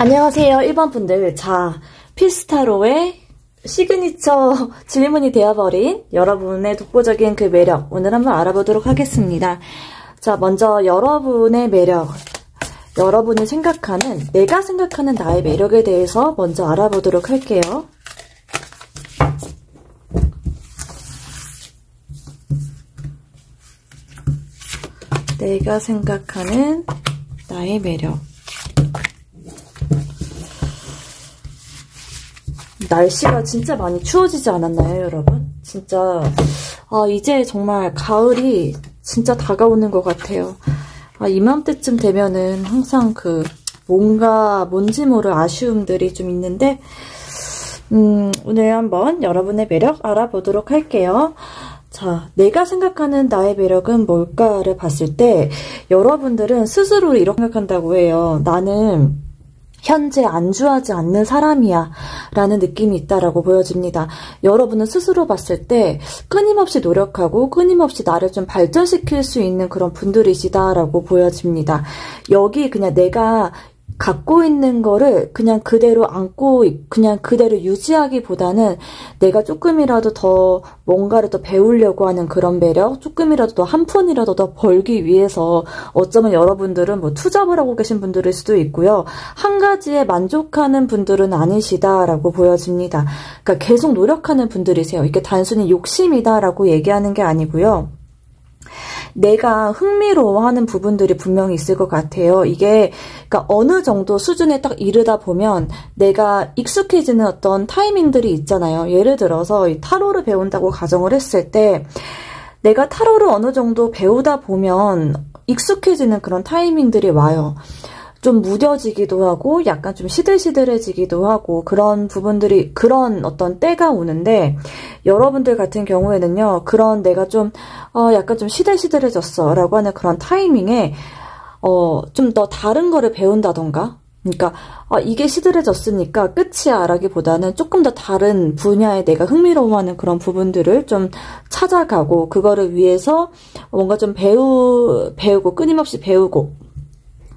안녕하세요 1번 분들. 자, 필스타로의 시그니처 질문이 되어버린 여러분의 독보적인 그 매력, 오늘 한번 알아보도록 하겠습니다. 자, 먼저 여러분의 매력, 여러분이 생각하는, 내가 생각하는 나의 매력에 대해서 먼저 알아보도록 할게요. 내가 생각하는 나의 매력. 날씨가 진짜 많이 추워지지 않았나요, 여러분? 진짜 이제 정말 가을이 진짜 다가오는 것 같아요. 이맘때쯤 되면은 항상 뭔지 모를 아쉬움들이 좀 있는데, 오늘 한번 여러분의 매력 알아보도록 할게요. 자, 내가 생각하는 나의 매력은 뭘까를 봤을 때 여러분들은 스스로를 이렇게 생각한다고 해요. 나는 현재 안주하지 않는 사람이야 라는 느낌이 있다라고 보여집니다. 여러분은 스스로 봤을 때 끊임없이 노력하고 끊임없이 나를 좀 발전시킬 수 있는 그런 분들이시다라고 보여집니다. 여기 그냥 내가 갖고 있는 거를 그냥 그대로 안고 그냥 그대로 유지하기보다는 내가 조금이라도 더 뭔가를 더 배우려고 하는 그런 매력, 조금이라도 더 한 푼이라도 더 벌기 위해서 어쩌면 여러분들은 뭐 투잡을 하고 계신 분들일 수도 있고요. 한 가지에 만족하는 분들은 아니시다라고 보여집니다. 그러니까 계속 노력하는 분들이세요. 이게 단순히 욕심이다라고 얘기하는 게 아니고요. 내가 흥미로워하는 부분들이 분명히 있을 것 같아요. 이게 그러니까 어느 정도 수준에 딱 이르다 보면 내가 익숙해지는 어떤 타이밍들이 있잖아요. 예를 들어서 이 타로를 배운다고 가정을 했을 때 내가 타로를 어느 정도 배우다 보면 익숙해지는 그런 타이밍들이 와요. 좀 무뎌지기도 하고 약간 좀 시들시들해지기도 하고 그런 부분들이, 그런 어떤 때가 오는데, 여러분들 같은 경우에는요, 그런 내가 좀 약간 좀 시들시들해졌어 라고 하는 그런 타이밍에 좀 더 다른 거를 배운다던가, 그러니까 이게 시들해졌으니까 끝이야 라기보다는 조금 더 다른 분야에 내가 흥미로워하는 그런 부분들을 좀 찾아가고 그거를 위해서 뭔가 좀 배우고 끊임없이 배우고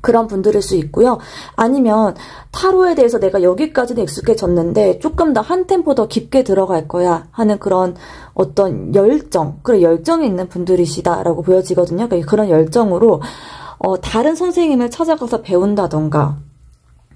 그런 분들일 수 있고요. 아니면 타로에 대해서 내가 여기까지는 익숙해졌는데 조금 더 한 템포 더 깊게 들어갈 거야 하는 그런 어떤 열정, 그런 열정이 있는 분들이시다라고 보여지거든요. 그런 열정으로 다른 선생님을 찾아가서 배운다던가,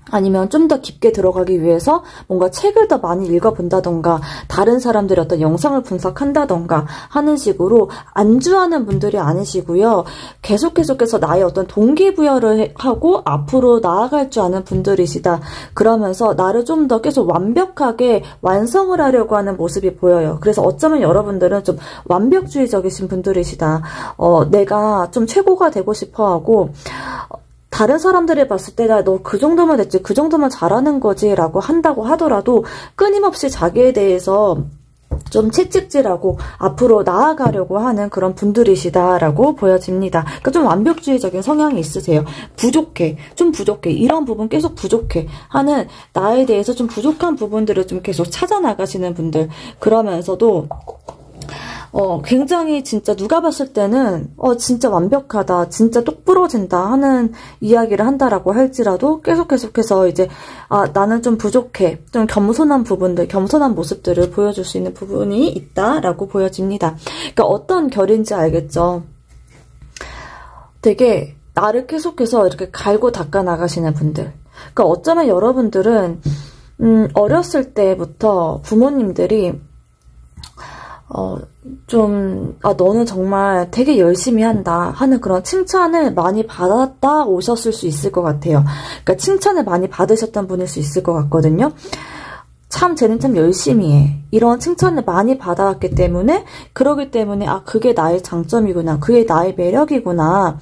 아니면 좀 더 깊게 들어가기 위해서 뭔가 책을 더 많이 읽어본다던가, 다른 사람들의 어떤 영상을 분석한다던가 하는 식으로 안주하는 분들이 아니시고요. 계속해서 나의 어떤 동기부여를 하고 앞으로 나아갈 줄 아는 분들이시다. 그러면서 나를 좀 더 계속 완벽하게 완성을 하려고 하는 모습이 보여요. 그래서 어쩌면 여러분들은 좀 완벽주의적이신 분들이시다. 내가 좀 최고가 되고 싶어하고, 다른 사람들이 봤을 때 나 너 그 정도면 됐지, 그 정도면 잘하는 거지 라고 한다고 하더라도 끊임없이 자기에 대해서 좀 채찍질하고 앞으로 나아가려고 하는 그런 분들이시다라고 보여집니다. 그러니까 좀 완벽주의적인 성향이 있으세요. 좀 부족해, 이런 부분 계속 부족해 하는, 나에 대해서 좀 부족한 부분들을 좀 계속 찾아나가시는 분들, 그러면서도 굉장히 진짜 누가 봤을 때는 진짜 완벽하다, 진짜 똑부러진다 하는 이야기를 한다라고 할지라도 계속해서 이제 나는 좀 부족해, 좀 겸손한 부분들, 겸손한 모습들을 보여줄 수 있는 부분이 있다라고 보여집니다. 그러니까 어떤 결인지 알겠죠? 되게 나를 계속해서 이렇게 갈고 닦아 나가시는 분들. 그러니까 어쩌면 여러분들은 어렸을 때부터 부모님들이 너는 정말 되게 열심히 한다 하는 그런 칭찬을 많이 받았다 오셨을 수 있을 것 같아요. 그러니까 칭찬을 많이 받으셨던 분일 수 있을 것 같거든요. 쟤는 참 열심히 해, 이런 칭찬을 많이 받아왔기 때문에, 그러기 때문에 그게 나의 장점이구나, 그게 나의 매력이구나,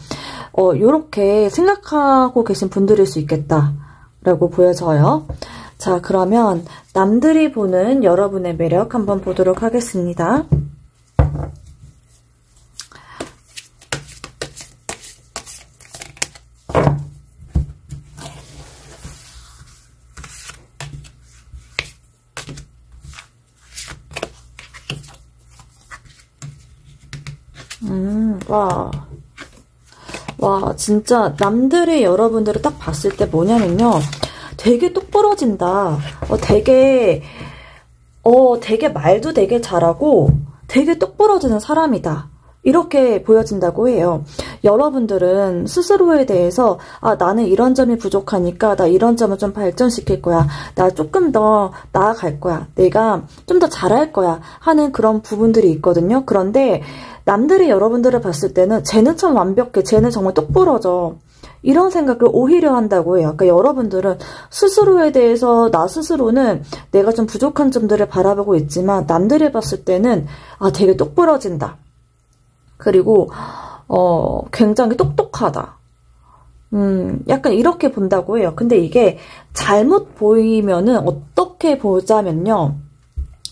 요렇게 생각하고 계신 분들일 수 있겠다라고 보여져요. 자, 그러면 남들이 보는 여러분의 매력 한번 보도록 하겠습니다. 와, 진짜 남들의 여러분들을 딱 봤을 때 뭐냐면요, 되게 똑부러진다. 되게 말도 되게 잘하고 되게 똑부러지는 사람이다. 이렇게 보여진다고 해요. 여러분들은 스스로에 대해서 나는 이런 점이 부족하니까 나 이런 점을 좀 발전시킬 거야. 나 조금 더 나아갈 거야. 내가 좀 더 잘할 거야 하는 그런 부분들이 있거든요. 그런데 남들이 여러분들을 봤을 때는 쟤는 참 완벽해. 쟤는 정말 똑부러져. 이런 생각을 오히려 한다고 해요. 그러니까 여러분들은 스스로에 대해서 나 스스로는 내가 좀 부족한 점들을 바라보고 있지만 남들이 봤을 때는 되게 똑부러진다. 그리고 굉장히 똑똑하다. 약간 이렇게 본다고 해요. 근데 이게 잘못 보이면은 어떻게 보자면요.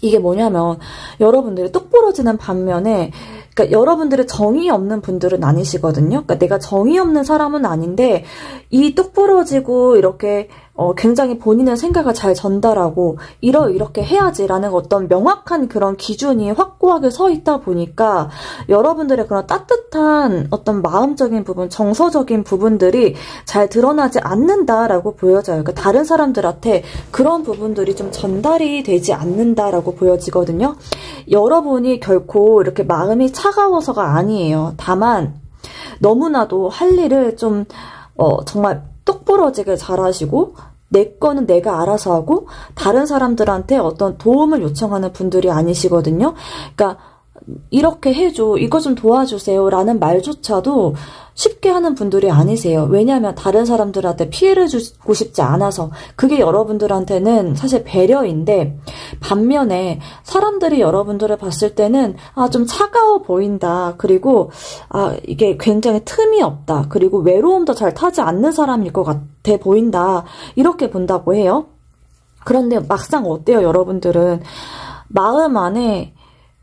이게 뭐냐면 여러분들이 똑부러지는 반면에 그러니까 여러분들의 정이 없는 분들은 아니시거든요. 그러니까 내가 정이 없는 사람은 아닌데 이 똑부러지고 이렇게 굉장히 본인의 생각을 잘 전달하고 이렇게 해야지라는 어떤 명확한 그런 기준이 확고하게 서 있다 보니까 여러분들의 그런 따뜻한 어떤 마음적인 부분, 정서적인 부분들이 잘 드러나지 않는다라고 보여져요. 그러니까 다른 사람들한테 그런 부분들이 좀 전달이 되지 않는다라고 보여지거든요. 여러분이 결코 이렇게 마음이 차가워서가 아니에요. 다만 너무나도 할 일을 좀 정말 똑부러지게 잘하시고 내 거는 내가 알아서 하고 다른 사람들한테 어떤 도움을 요청하는 분들이 아니시거든요. 그러니까 이렇게 해줘, 이거 좀 도와주세요 라는 말조차도 쉽게 하는 분들이 아니세요. 왜냐하면 다른 사람들한테 피해를 주고 싶지 않아서. 그게 여러분들한테는 사실 배려인데 반면에 사람들이 여러분들을 봤을 때는 좀 차가워 보인다. 그리고 이게 굉장히 틈이 없다. 그리고 외로움도 잘 타지 않는 사람일 것 같아 보인다. 이렇게 본다고 해요. 그런데 막상 어때요, 여러분들은? 마음 안에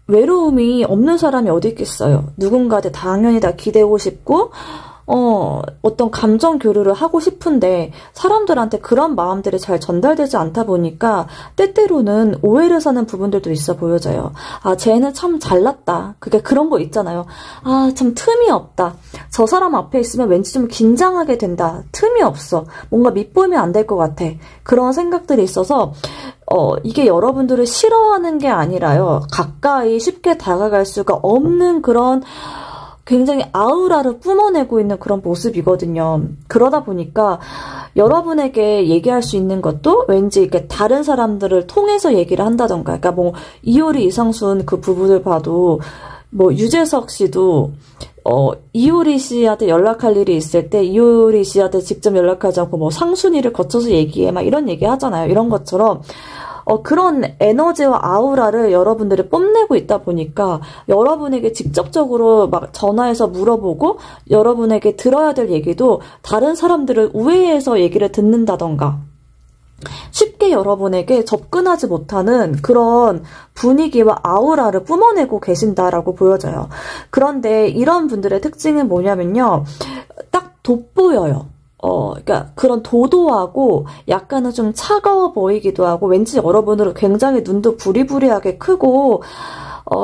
외로움이 없는 사람이 어디 있겠어요. 누군가한테 당연히 다 기대고 싶고 어떤 감정 교류를 하고 싶은데 사람들한테 그런 마음들이 잘 전달되지 않다 보니까 때때로는 오해를 사는 부분들도 있어 보여져요. 쟤는 참 잘났다. 그게 그런 거 있잖아요. 참 틈이 없다. 저 사람 앞에 있으면 왠지 좀 긴장하게 된다. 틈이 없어. 뭔가 밑보이면 안 될 것 같아. 그런 생각들이 있어서 이게 여러분들을 싫어하는 게 아니라요. 가까이 쉽게 다가갈 수가 없는 그런 굉장히 아우라를 뿜어내고 있는 그런 모습이거든요. 그러다 보니까 여러분에게 얘기할 수 있는 것도 왠지 이렇게 다른 사람들을 통해서 얘기를 한다던가, 그러니까 뭐 이효리, 이상순 그 부부들 봐도 뭐 유재석 씨도 이효리 씨한테 연락할 일이 있을 때 이효리 씨한테 직접 연락하지 않고 뭐 상순이를 거쳐서 얘기해 막 이런 얘기 하잖아요. 이런 것처럼 그런 에너지와 아우라를 여러분들이 뽐내고 있다 보니까 여러분에게 직접적으로 막 전화해서 물어보고 여러분에게 들어야 될 얘기도 다른 사람들을 우회해서 얘기를 듣는다던가 쉽게 여러분에게 접근하지 못하는 그런 분위기와 아우라를 뿜어내고 계신다라고 보여져요. 그런데 이런 분들의 특징은 뭐냐면요. 딱 돋보여요. 그러니까 그런 도도하고 약간은 좀 차가워 보이기도 하고 왠지 여러분들은 굉장히 눈도 부리부리하게 크고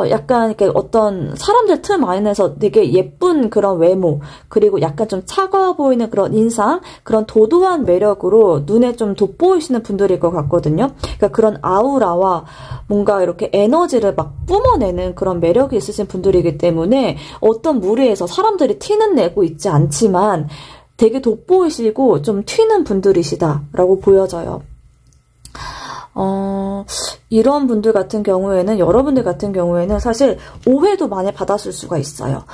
약간 이렇게 어떤 사람들 틈 안에서 되게 예쁜 그런 외모 그리고 약간 좀 차가워 보이는 그런 인상 그런 도도한 매력으로 눈에 좀 돋보이시는 분들일 것 같거든요. 그러니까 그런 아우라와 뭔가 이렇게 에너지를 막 뿜어내는 그런 매력이 있으신 분들이기 때문에 어떤 무리에서 사람들이 티는 내고 있지 않지만 되게 돋보이시고 좀 튀는 분들이시다라고 보여져요. 이런 분들 같은 경우에는 여러분들 같은 경우에는 사실 오해도 많이 받았을 수가 있어요.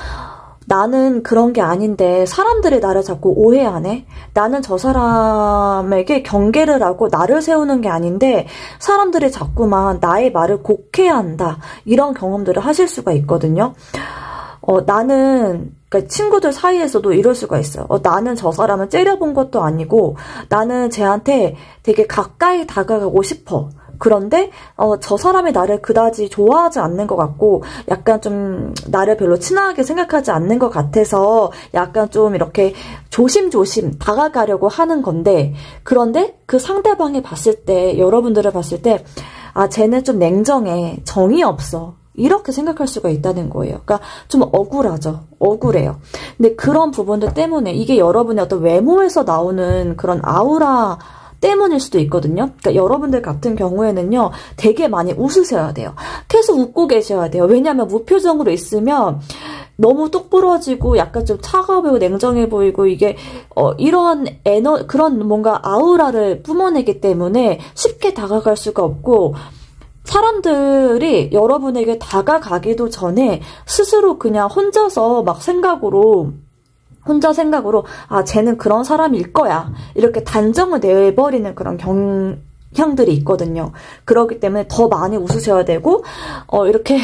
나는 그런 게 아닌데 사람들이 나를 자꾸 오해하네. 나는 저 사람에게 경계를 하고 나를 세우는 게 아닌데 사람들이 자꾸만 나의 말을 곡해한다. 이런 경험들을 하실 수가 있거든요. 나는 그러니까 친구들 사이에서도 이럴 수가 있어요. 나는 저 사람을 째려본 것도 아니고 나는 쟤한테 되게 가까이 다가가고 싶어. 그런데 저 사람이 나를 그다지 좋아하지 않는 것 같고 약간 좀 나를 별로 친하게 생각하지 않는 것 같아서 약간 좀 이렇게 조심조심 다가가려고 하는 건데 그런데 그 상대방이 봤을 때 여러분들을 봤을 때 쟤는 좀 냉정해. 정이 없어. 이렇게 생각할 수가 있다는 거예요. 그러니까 좀 억울하죠. 억울해요. 근데 그런 부분들 때문에 이게 여러분의 어떤 외모에서 나오는 그런 아우라 때문일 수도 있거든요. 그러니까 여러분들 같은 경우에는요, 되게 많이 웃으셔야 돼요. 계속 웃고 계셔야 돼요. 왜냐하면 무표정으로 있으면 너무 똑부러지고 약간 좀 차가워 보이고 냉정해 보이고 이게 이런 그런 뭔가 아우라를 뿜어내기 때문에 쉽게 다가갈 수가 없고, 사람들이 여러분에게 다가가기도 전에 스스로 그냥 혼자서 막 혼자 생각으로 아, 쟤는 그런 사람일 거야, 이렇게 단정을 내버리는 그런 경향들이 있거든요. 그렇기 때문에 더 많이 웃으셔야 되고, 이렇게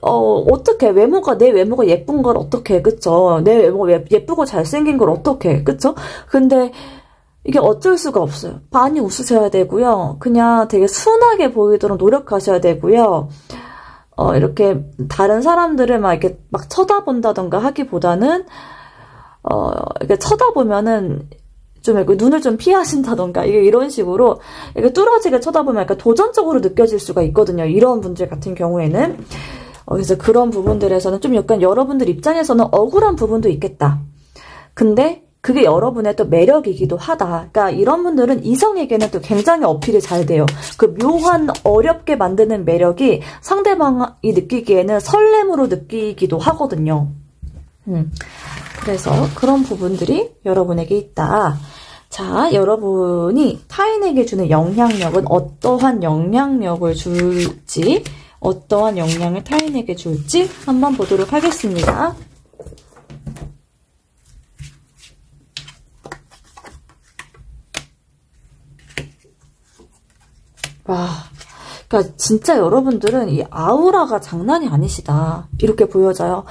어떻게 내 외모가 예쁜 걸 어떻게, 그쵸? 내 외모가 예쁘고 잘생긴 걸 어떻게, 그쵸? 근데 이게 어쩔 수가 없어요. 많이 웃으셔야 되고요. 그냥 되게 순하게 보이도록 노력하셔야 되고요. 이렇게 다른 사람들을 막 이렇게 막 쳐다본다던가 하기보다는, 이렇게 쳐다보면은 좀 이렇게 눈을 좀 피하신다던가, 이런 식으로 이렇게 뚫어지게 쳐다보면 약간 도전적으로 느껴질 수가 있거든요. 이런 분들 같은 경우에는. 그래서 그런 부분들에서는 좀 약간 여러분들 입장에서는 억울한 부분도 있겠다. 근데 그게 여러분의 또 매력이기도 하다. 그러니까 이런 분들은 이성에게는 또 굉장히 어필이 잘 돼요. 그 묘한 어렵게 만드는 매력이 상대방이 느끼기에는 설렘으로 느끼기도 하거든요. 그래서 그런 부분들이 여러분에게 있다. 자, 여러분이 타인에게 주는 영향력은 어떠한 영향력을 줄지, 어떠한 영향을 타인에게 줄지 한번 보도록 하겠습니다. 와, 그러니까 진짜 여러분들은 이 아우라가 장난이 아니시다, 이렇게 보여져요.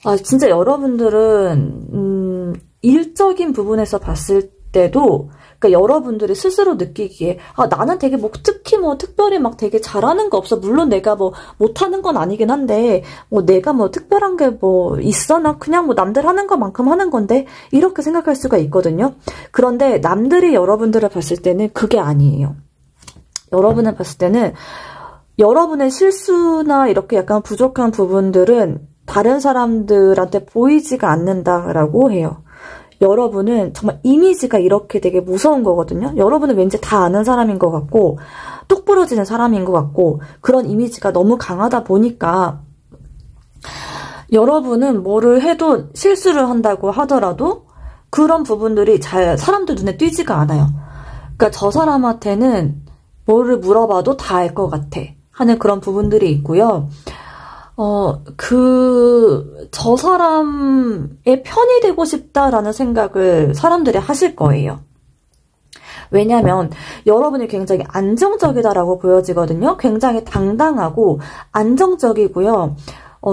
아, 진짜 여러분들은 일적인 부분에서 봤을 때도, 그러니까 여러분들이 스스로 느끼기에 아, 나는 되게 뭐 특히 뭐 특별히 막 되게 잘하는 거 없어. 물론 내가 뭐 못하는 건 아니긴 한데 뭐 내가 뭐 특별한 게 뭐 있어? 나 그냥 뭐 남들 하는 것만큼 하는 건데, 이렇게 생각할 수가 있거든요. 그런데 남들이 여러분들을 봤을 때는 그게 아니에요. 여러분을 봤을 때는 여러분의 실수나 이렇게 약간 부족한 부분들은 다른 사람들한테 보이지가 않는다라고 해요. 여러분은 정말 이미지가 이렇게 되게 무서운 거거든요. 여러분은 왠지 다 아는 사람인 것 같고 똑 부러지는 사람인 것 같고, 그런 이미지가 너무 강하다 보니까 여러분은 뭐를 해도 실수를 한다고 하더라도 그런 부분들이 잘 사람들 눈에 띄지가 않아요. 그러니까 저 사람한테는 뭐를 물어봐도 다 알 것 같아 하는 그런 부분들이 있고요. 저 사람의 편이 되고 싶다라는 생각을 사람들이 하실 거예요. 왜냐면 여러분이 굉장히 안정적이다라고 보여지거든요. 굉장히 당당하고 안정적이고요.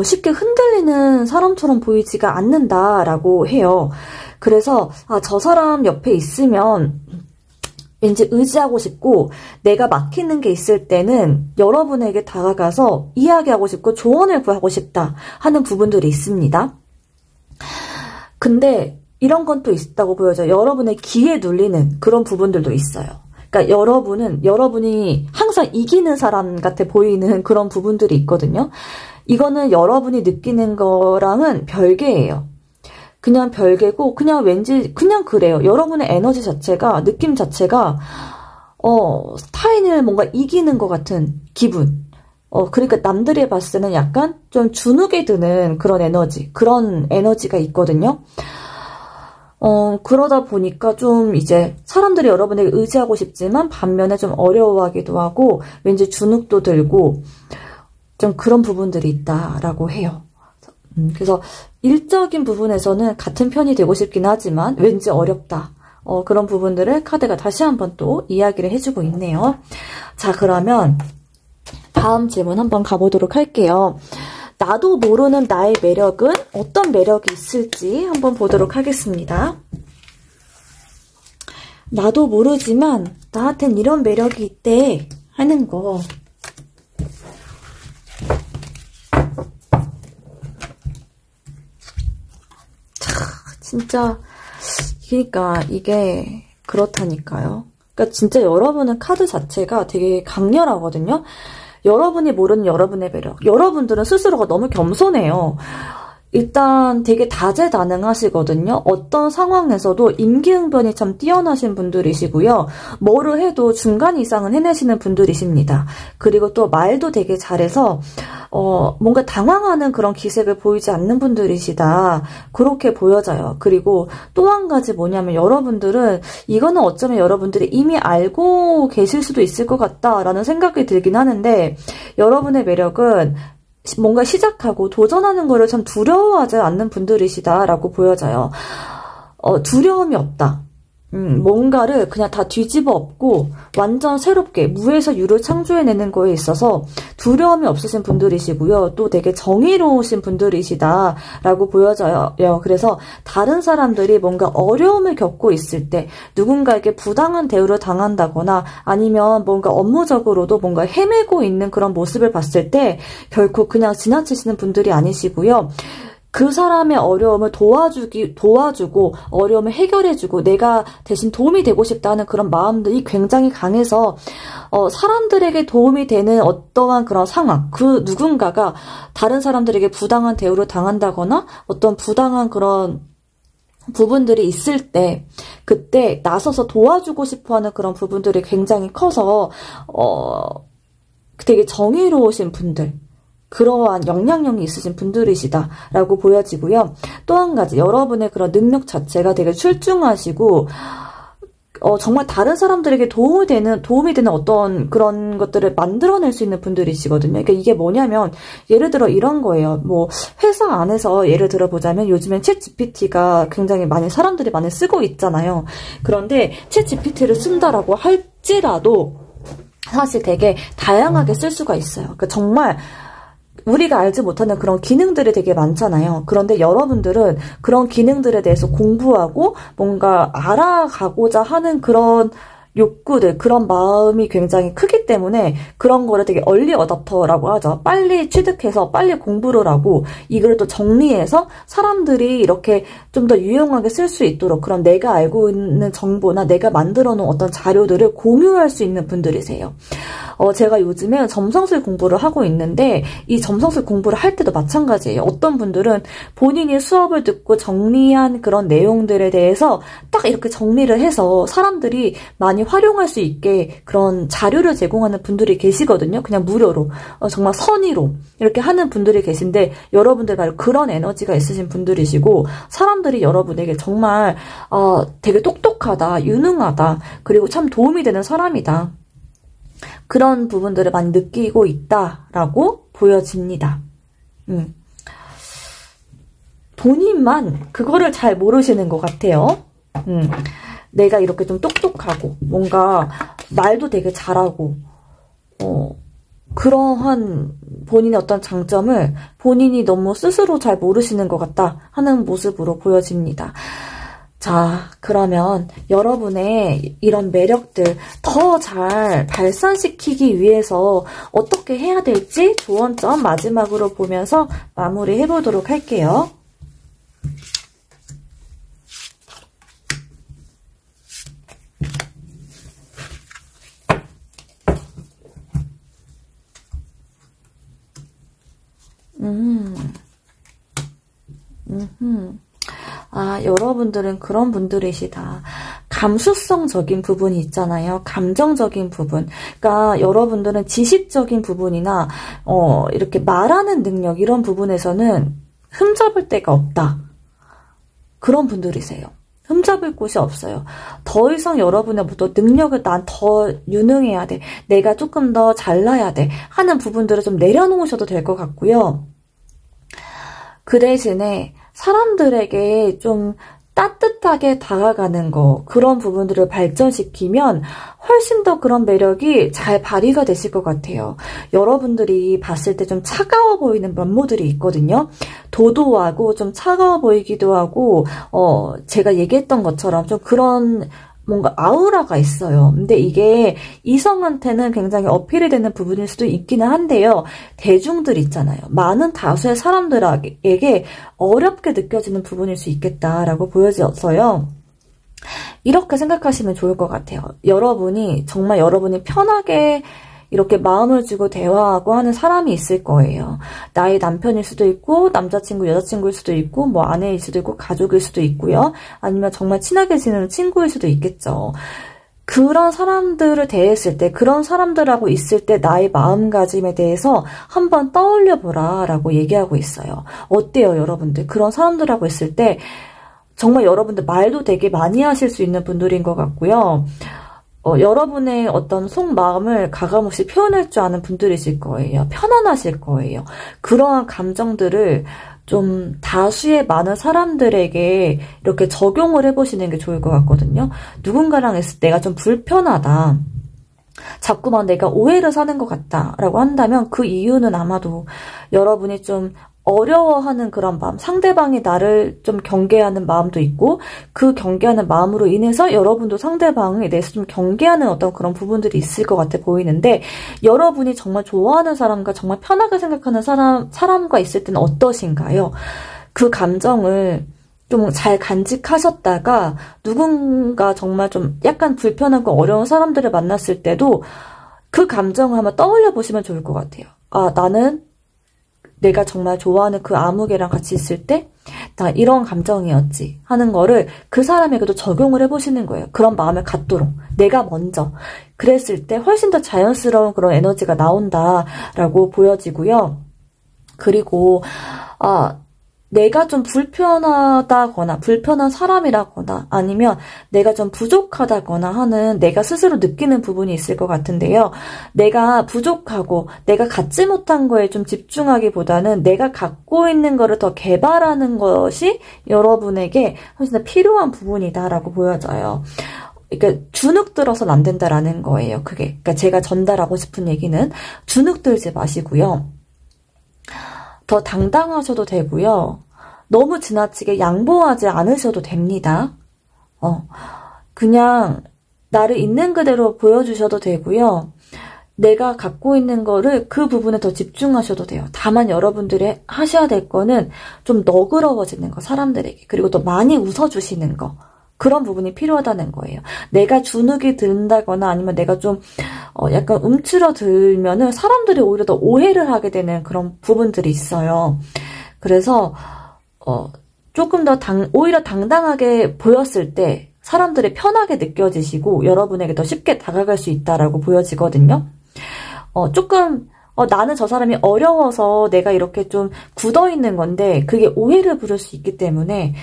쉽게 흔들리는 사람처럼 보이지가 않는다라고 해요. 그래서 저 사람 옆에 있으면 왠지 의지하고 싶고, 내가 막히는 게 있을 때는 여러분에게 다가가서 이야기하고 싶고 조언을 구하고 싶다 하는 부분들이 있습니다. 근데 이런 건 또 있다고 보여져요. 여러분의 기에 눌리는 그런 부분들도 있어요. 그러니까 여러분이 항상 이기는 사람 같아 보이는 그런 부분들이 있거든요. 이거는 여러분이 느끼는 거랑은 별개예요. 그냥 별개고, 그냥 왠지 그냥 그래요. 여러분의 에너지 자체가, 느낌 자체가 타인을 뭔가 이기는 것 같은 기분. 그러니까 남들이 봤을 때는 약간 좀 주눅이 드는 그런 에너지가 있거든요. 그러다 보니까 좀 이제 사람들이 여러분에게 의지하고 싶지만 반면에 좀 어려워하기도 하고 왠지 주눅도 들고 좀 그런 부분들이 있다라고 해요. 그래서 일적인 부분에서는 같은 편이 되고 싶긴 하지만 왠지 어렵다. 그런 부분들을 카드가 다시 한번 또 이야기를 해주고 있네요. 자, 그러면 다음 질문 한번 가보도록 할게요. 나도 모르는 나의 매력은 어떤 매력이 있을지 한번 보도록 하겠습니다. 나도 모르지만 나한텐 이런 매력이 있대 하는 거. 진짜 그러니까 이게 그렇다니까요. 그러니까 진짜 여러분은 카드 자체가 되게 강렬하거든요. 여러분이 모르는 여러분의 매력. 여러분들은 스스로가 너무 겸손해요. 일단 되게 다재다능하시거든요. 어떤 상황에서도 임기응변이 참 뛰어나신 분들이시고요. 뭐를 해도 중간 이상은 해내시는 분들이십니다. 그리고 또 말도 되게 잘해서 뭔가 당황하는 그런 기색을 보이지 않는 분들이시다. 그렇게 보여져요. 그리고 또 한 가지 뭐냐면 여러분들은 이거는 어쩌면 여러분들이 이미 알고 계실 수도 있을 것 같다라는 생각이 들긴 하는데 여러분의 매력은 뭔가 시작하고 도전하는 거를 참 두려워하지 않는 분들이시다라고 보여져요. 두려움이 없다. 뭔가를 그냥 다 뒤집어 엎고 완전 새롭게 무에서 유를 창조해내는 거에 있어서 두려움이 없으신 분들이시고요. 또 되게 정의로우신 분들이시다라고 보여져요. 그래서 다른 사람들이 뭔가 어려움을 겪고 있을 때 누군가에게 부당한 대우를 당한다거나 아니면 뭔가 업무적으로도 뭔가 헤매고 있는 그런 모습을 봤을 때 결코 그냥 지나치시는 분들이 아니시고요. 그 사람의 어려움을 도와주고 어려움을 해결해주고 내가 대신 도움이 되고 싶다는 그런 마음들이 굉장히 강해서 사람들에게 도움이 되는 어떠한 그런 상황, 그 누군가가 다른 사람들에게 부당한 대우를 당한다거나 어떤 부당한 그런 부분들이 있을 때 그때 나서서 도와주고 싶어하는 그런 부분들이 굉장히 커서 되게 정의로우신 분들, 그러한 영향력이 있으신 분들이시다라고 보여지고요. 또 한 가지 여러분의 그런 능력 자체가 되게 출중하시고 정말 다른 사람들에게 도움이 되는 어떤 그런 것들을 만들어낼 수 있는 분들이시거든요. 그러니까 이게 뭐냐면 예를 들어 이런 거예요. 뭐 회사 안에서 예를 들어 보자면 요즘엔 챗 GPT가 굉장히 사람들이 많이 쓰고 있잖아요. 그런데 챗 GPT를 쓴다라고 할지라도 사실 되게 다양하게 쓸 수가 있어요. 그러니까 정말 우리가 알지 못하는 그런 기능들이 되게 많잖아요. 그런데 여러분들은 그런 기능들에 대해서 공부하고 뭔가 알아가고자 하는 그런 욕구들, 그런 마음이 굉장히 크기 때문에 그런 거를 되게 얼리 어답터라고 하죠. 빨리 취득해서 빨리 공부를 하고 이걸 또 정리해서 사람들이 이렇게 좀 더 유용하게 쓸 수 있도록 그런 내가 알고 있는 정보나 내가 만들어 놓은 어떤 자료들을 공유할 수 있는 분들이세요. 제가 요즘에 점성술 공부를 하고 있는데 이 점성술 공부를 할 때도 마찬가지예요. 어떤 분들은 본인이 수업을 듣고 정리한 그런 내용들에 대해서 딱 이렇게 정리를 해서 사람들이 많이 활용할 수 있게 그런 자료를 제공하는 분들이 계시거든요. 그냥 무료로 정말 선의로 이렇게 하는 분들이 계신데 여러분들 바로 그런 에너지가 있으신 분들이시고 사람들이 여러분에게 정말 되게 똑똑하다, 유능하다, 그리고 참 도움이 되는 사람이다. 그런 부분들을 많이 느끼고 있다라고 보여집니다. 본인만 그거를 잘 모르시는 것 같아요. 내가 이렇게 좀 똑똑하고 뭔가 말도 되게 잘하고 그러한 본인의 어떤 장점을 본인이 너무 스스로 잘 모르시는 것 같다 하는 모습으로 보여집니다. 자, 그러면 여러분의 이런 매력들 더 잘 발산시키기 위해서 어떻게 해야 될지 조언점 마지막으로 보면서 마무리 해보도록 할게요. 여러분들은 그런 분들이시다. 감수성적인 부분이 있잖아요. 감정적인 부분. 그러니까 여러분들은 지식적인 부분이나 이렇게 말하는 능력 이런 부분에서는 흠잡을 데가 없다. 그런 분들이세요. 흠잡을 곳이 없어요. 더 이상 여러분의 어떤 능력을 난 더 유능해야 돼. 내가 조금 더 잘나야 돼. 하는 부분들을 좀 내려놓으셔도 될 것 같고요. 그 대신에 사람들에게 좀 따뜻하게 다가가는 거, 그런 부분들을 발전시키면 훨씬 더 그런 매력이 잘 발휘가 되실 것 같아요. 여러분들이 봤을 때 좀 차가워 보이는 면모들이 있거든요. 도도하고 좀 차가워 보이기도 하고 제가 얘기했던 것처럼 좀 그런 뭔가 아우라가 있어요. 근데 이게 이성한테는 굉장히 어필이 되는 부분일 수도 있기는 한데요. 대중들 있잖아요. 많은 다수의 사람들에게 어렵게 느껴지는 부분일 수 있겠다라고 보여져서요. 이렇게 생각하시면 좋을 것 같아요. 여러분이 정말 여러분이 편하게 이렇게 마음을 주고 대화하고 하는 사람이 있을 거예요. 나의 남편일 수도 있고 남자친구, 여자친구일 수도 있고 뭐 아내일 수도 있고 가족일 수도 있고요. 아니면 정말 친하게 지내는 친구일 수도 있겠죠. 그런 사람들을 대했을 때, 그런 사람들하고 있을 때 나의 마음가짐에 대해서 한번 떠올려보라 라고 얘기하고 있어요. 어때요, 여러분들? 그런 사람들하고 있을 때 정말 여러분들 말도 되게 많이 하실 수 있는 분들인 것 같고요. 여러분의 어떤 속마음을 가감없이 표현할 줄 아는 분들이실 거예요. 편안하실 거예요. 그러한 감정들을 좀 다수의 많은 사람들에게 이렇게 적용을 해보시는 게 좋을 것 같거든요. 누군가랑 있을 때 내가 좀 불편하다. 자꾸만 내가 오해를 사는 것 같다 라고 한다면 그 이유는 아마도 여러분이 좀 어려워하는 그런 마음, 상대방이 나를 좀 경계하는 마음도 있고 그 경계하는 마음으로 인해서 여러분도 상대방에 대해서 좀 경계하는 어떤 그런 부분들이 있을 것 같아 보이는데, 여러분이 정말 좋아하는 사람과 정말 편하게 생각하는 사람과 있을 때는 어떠신가요? 그 감정을 좀 잘 간직하셨다가 누군가 정말 좀 약간 불편하고 어려운 사람들을 만났을 때도 그 감정을 한번 떠올려 보시면 좋을 것 같아요. 아, 나는 내가 정말 좋아하는 그 아무개랑 같이 있을 때 나 이런 감정이었지 하는 거를 그 사람에게도 적용을 해보시는 거예요. 그런 마음을 갖도록 내가 먼저 그랬을 때 훨씬 더 자연스러운 그런 에너지가 나온다라고 보여지고요. 그리고 내가 좀 불편하다거나 불편한 사람이라거나 아니면 내가 좀 부족하다거나 하는 내가 스스로 느끼는 부분이 있을 것 같은데요. 내가 부족하고 내가 갖지 못한 거에 좀 집중하기보다는 내가 갖고 있는 거를 더 개발하는 것이 여러분에게 훨씬 더 필요한 부분이다라고 보여져요. 그러니까 주눅 들어서는 안 된다라는 거예요. 그러니까 제가 전달하고 싶은 얘기는 주눅 들지 마시고요. 더 당당하셔도 되고요. 너무 지나치게 양보하지 않으셔도 됩니다. 그냥 나를 있는 그대로 보여주셔도 되고요. 내가 갖고 있는 거를 그 부분에 더 집중하셔도 돼요. 다만 여러분들이 하셔야 될 거는 좀 너그러워지는 거, 사람들에게. 그리고 또 많이 웃어주시는 거. 그런 부분이 필요하다는 거예요. 내가 주눅이 든다거나 아니면 내가 좀 약간 움츠러들면은 사람들이 오히려 더 오해를 하게 되는 그런 부분들이 있어요. 그래서 조금 더 오히려 당당하게 보였을 때 사람들이 편하게 느껴지시고 여러분에게 더 쉽게 다가갈 수 있다라고 보여지거든요. 조금 나는 저 사람이 어려워서 내가 이렇게 좀 굳어있는 건데 그게 오해를 부를 수 있기 때문에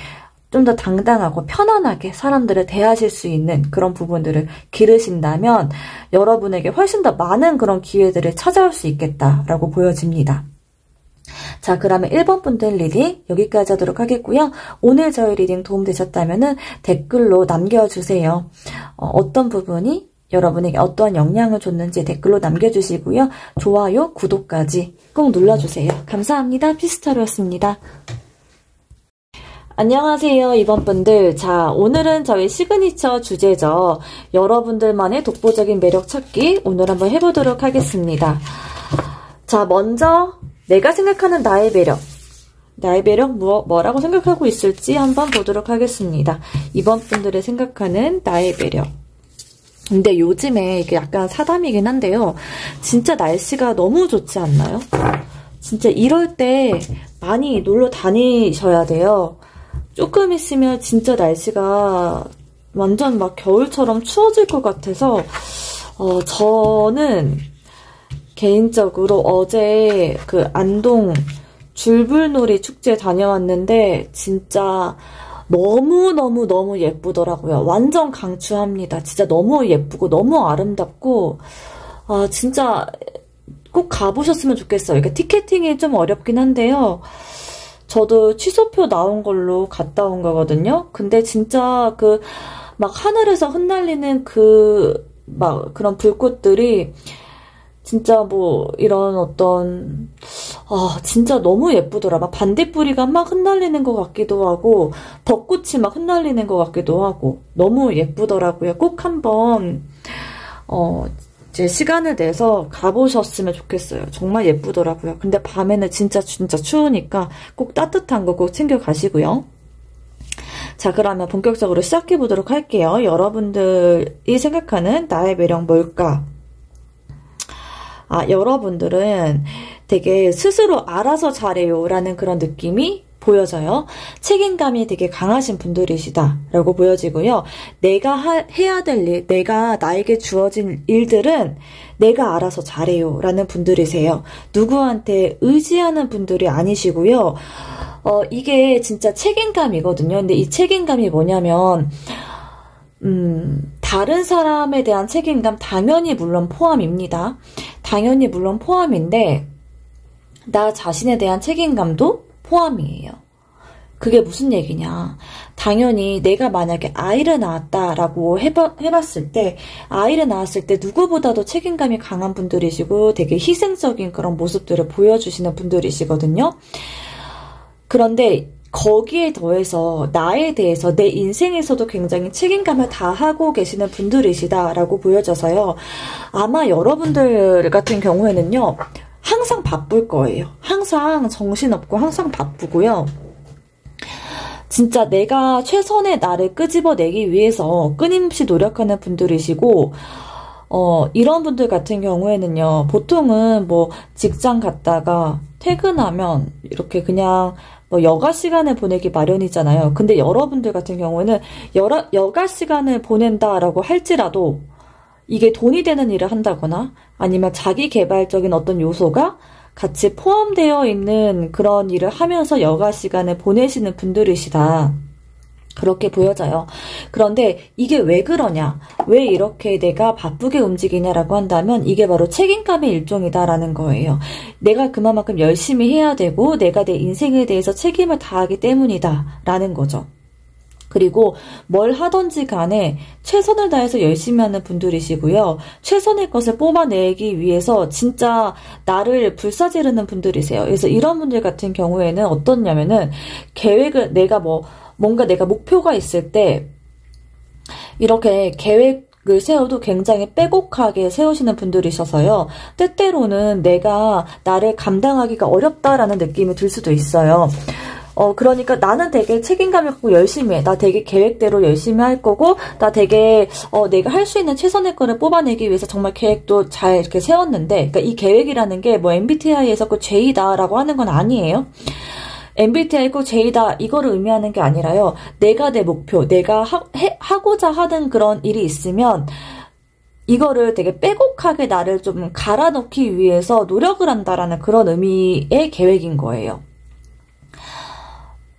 좀 더 당당하고 편안하게 사람들을 대하실 수 있는 그런 부분들을 기르신다면 여러분에게 훨씬 더 많은 그런 기회들을 찾아올 수 있겠다라고 보여집니다. 자, 그러면 1번 분들 리딩 여기까지 하도록 하겠고요. 오늘 저희 리딩 도움되셨다면 댓글로 남겨주세요. 어떤 부분이 여러분에게 어떠한 영향을 줬는지 댓글로 남겨주시고요. 좋아요, 구독까지 꼭 눌러주세요. 감사합니다. 피스타로였습니다. 안녕하세요, 이번 분들. 자, 오늘은 저희 시그니처 주제죠. 여러분들만의 독보적인 매력 찾기 오늘 한번 해보도록 하겠습니다. 자, 먼저 내가 생각하는 나의 매력. 나의 매력 뭐라고 생각하고 있을지 한번 보도록 하겠습니다. 이번 분들의 생각하는 나의 매력. 근데 요즘에 이게 약간 사담이긴 한데요. 진짜 날씨가 너무 좋지 않나요? 진짜 이럴 때 많이 놀러 다니셔야 돼요. 조금 있으면 진짜 날씨가 완전 막 겨울처럼 추워질 것 같아서 저는 개인적으로 어제 그 안동 줄불놀이 축제 다녀왔는데 진짜 너무 예쁘더라고요. 완전 강추합니다. 진짜 너무 예쁘고 너무 아름답고 진짜 꼭 가보셨으면 좋겠어요. 이게 티켓팅이 좀 어렵긴 한데요. 저도 취소표 나온 걸로 갔다 온 거거든요. 근데 진짜 막 하늘에서 흩날리는 그런 불꽃들이 진짜 뭐 이런 어떤 진짜 너무 예쁘더라. 막 반딧불이가 막 흩날리는 것 같기도 하고 벚꽃이 막 흩날리는 것 같기도 하고 너무 예쁘더라고요. 꼭 한번 제 시간을 내서 가보셨으면 좋겠어요. 정말 예쁘더라고요. 근데 밤에는 진짜 추우니까 꼭 따뜻한 거 꼭 챙겨 가시고요. 자, 그러면 본격적으로 시작해 보도록 할게요. 여러분들이 생각하는 나의 매력 뭘까? 여러분들은 되게 스스로 알아서 잘해요 라는 그런 느낌이 보여져요. 책임감이 되게 강하신 분들이시다라고 보여지고요. 내가 해야 될 일, 내가 나에게 주어진 일들은 내가 알아서 잘해요 라는 분들이세요. 누구한테 의지하는 분들이 아니시고요. 이게 진짜 책임감이거든요. 근데 이 책임감이 뭐냐면 다른 사람에 대한 책임감 당연히 물론 포함입니다. 당연히 물론 포함인데 나 자신에 대한 책임감도 포함이에요. 그게 무슨 얘기냐. 당연히 내가 만약에 아이를 낳았다라고 해봤을 때, 아이를 낳았을 때 누구보다도 책임감이 강한 분들이시고 되게 희생적인 그런 모습들을 보여주시는 분들이시거든요. 그런데 거기에 더해서 나에 대해서 내 인생에서도 굉장히 책임감을 다하고 계시는 분들이시다라고 보여져서요. 아마 여러분들 같은 경우에는요. 항상 바쁠 거예요. 항상 정신없고 항상 바쁘고요. 진짜 내가 최선의 나를 끄집어내기 위해서 끊임없이 노력하는 분들이시고 이런 분들 같은 경우에는요. 보통은 뭐 직장 갔다가 퇴근하면 이렇게 그냥 뭐 여가 시간을 보내기 마련이잖아요. 근데 여러분들 같은 경우에는 여가 시간을 보낸다라고 할지라도 이게 돈이 되는 일을 한다거나 아니면 자기 개발적인 어떤 요소가 같이 포함되어 있는 그런 일을 하면서 여가 시간을 보내시는 분들이시다. 그렇게 보여져요. 그런데 이게 왜 그러냐? 왜 이렇게 내가 바쁘게 움직이냐라고 한다면 이게 바로 책임감의 일종이다라는 거예요. 내가 그만큼 열심히 해야 되고 내가 내 인생에 대해서 책임을 다하기 때문이다라는 거죠. 그리고 뭘 하든지 간에 최선을 다해서 열심히 하는 분들이시고요. 최선의 것을 뽑아내기 위해서 진짜 나를 불사지르는 분들이세요. 그래서 이런 분들 같은 경우에는 어떻냐면은 계획을 뭔가 내가 목표가 있을 때 이렇게 계획을 세워도 굉장히 빼곡하게 세우시는 분들이셔서요. 때때로는 내가 나를 감당하기가 어렵다라는 느낌이 들 수도 있어요. 그러니까 나는 되게 책임감 있고 열심히 해. 나 되게 계획대로 열심히 할 거고, 나 되게, 내가 할 수 있는 최선의 거를 뽑아내기 위해서 정말 계획도 잘 이렇게 세웠는데, 그러니까 이 계획이라는 게 뭐 MBTI에서 그 J다라고 하는 건 아니에요. MBTI 꼭 J다 이거를 의미하는 게 아니라요. 내가 내 목표, 내가 하고자 하는 그런 일이 있으면, 이거를 되게 빼곡하게 나를 좀 갈아넣기 위해서 노력을 한다라는 그런 의미의 계획인 거예요.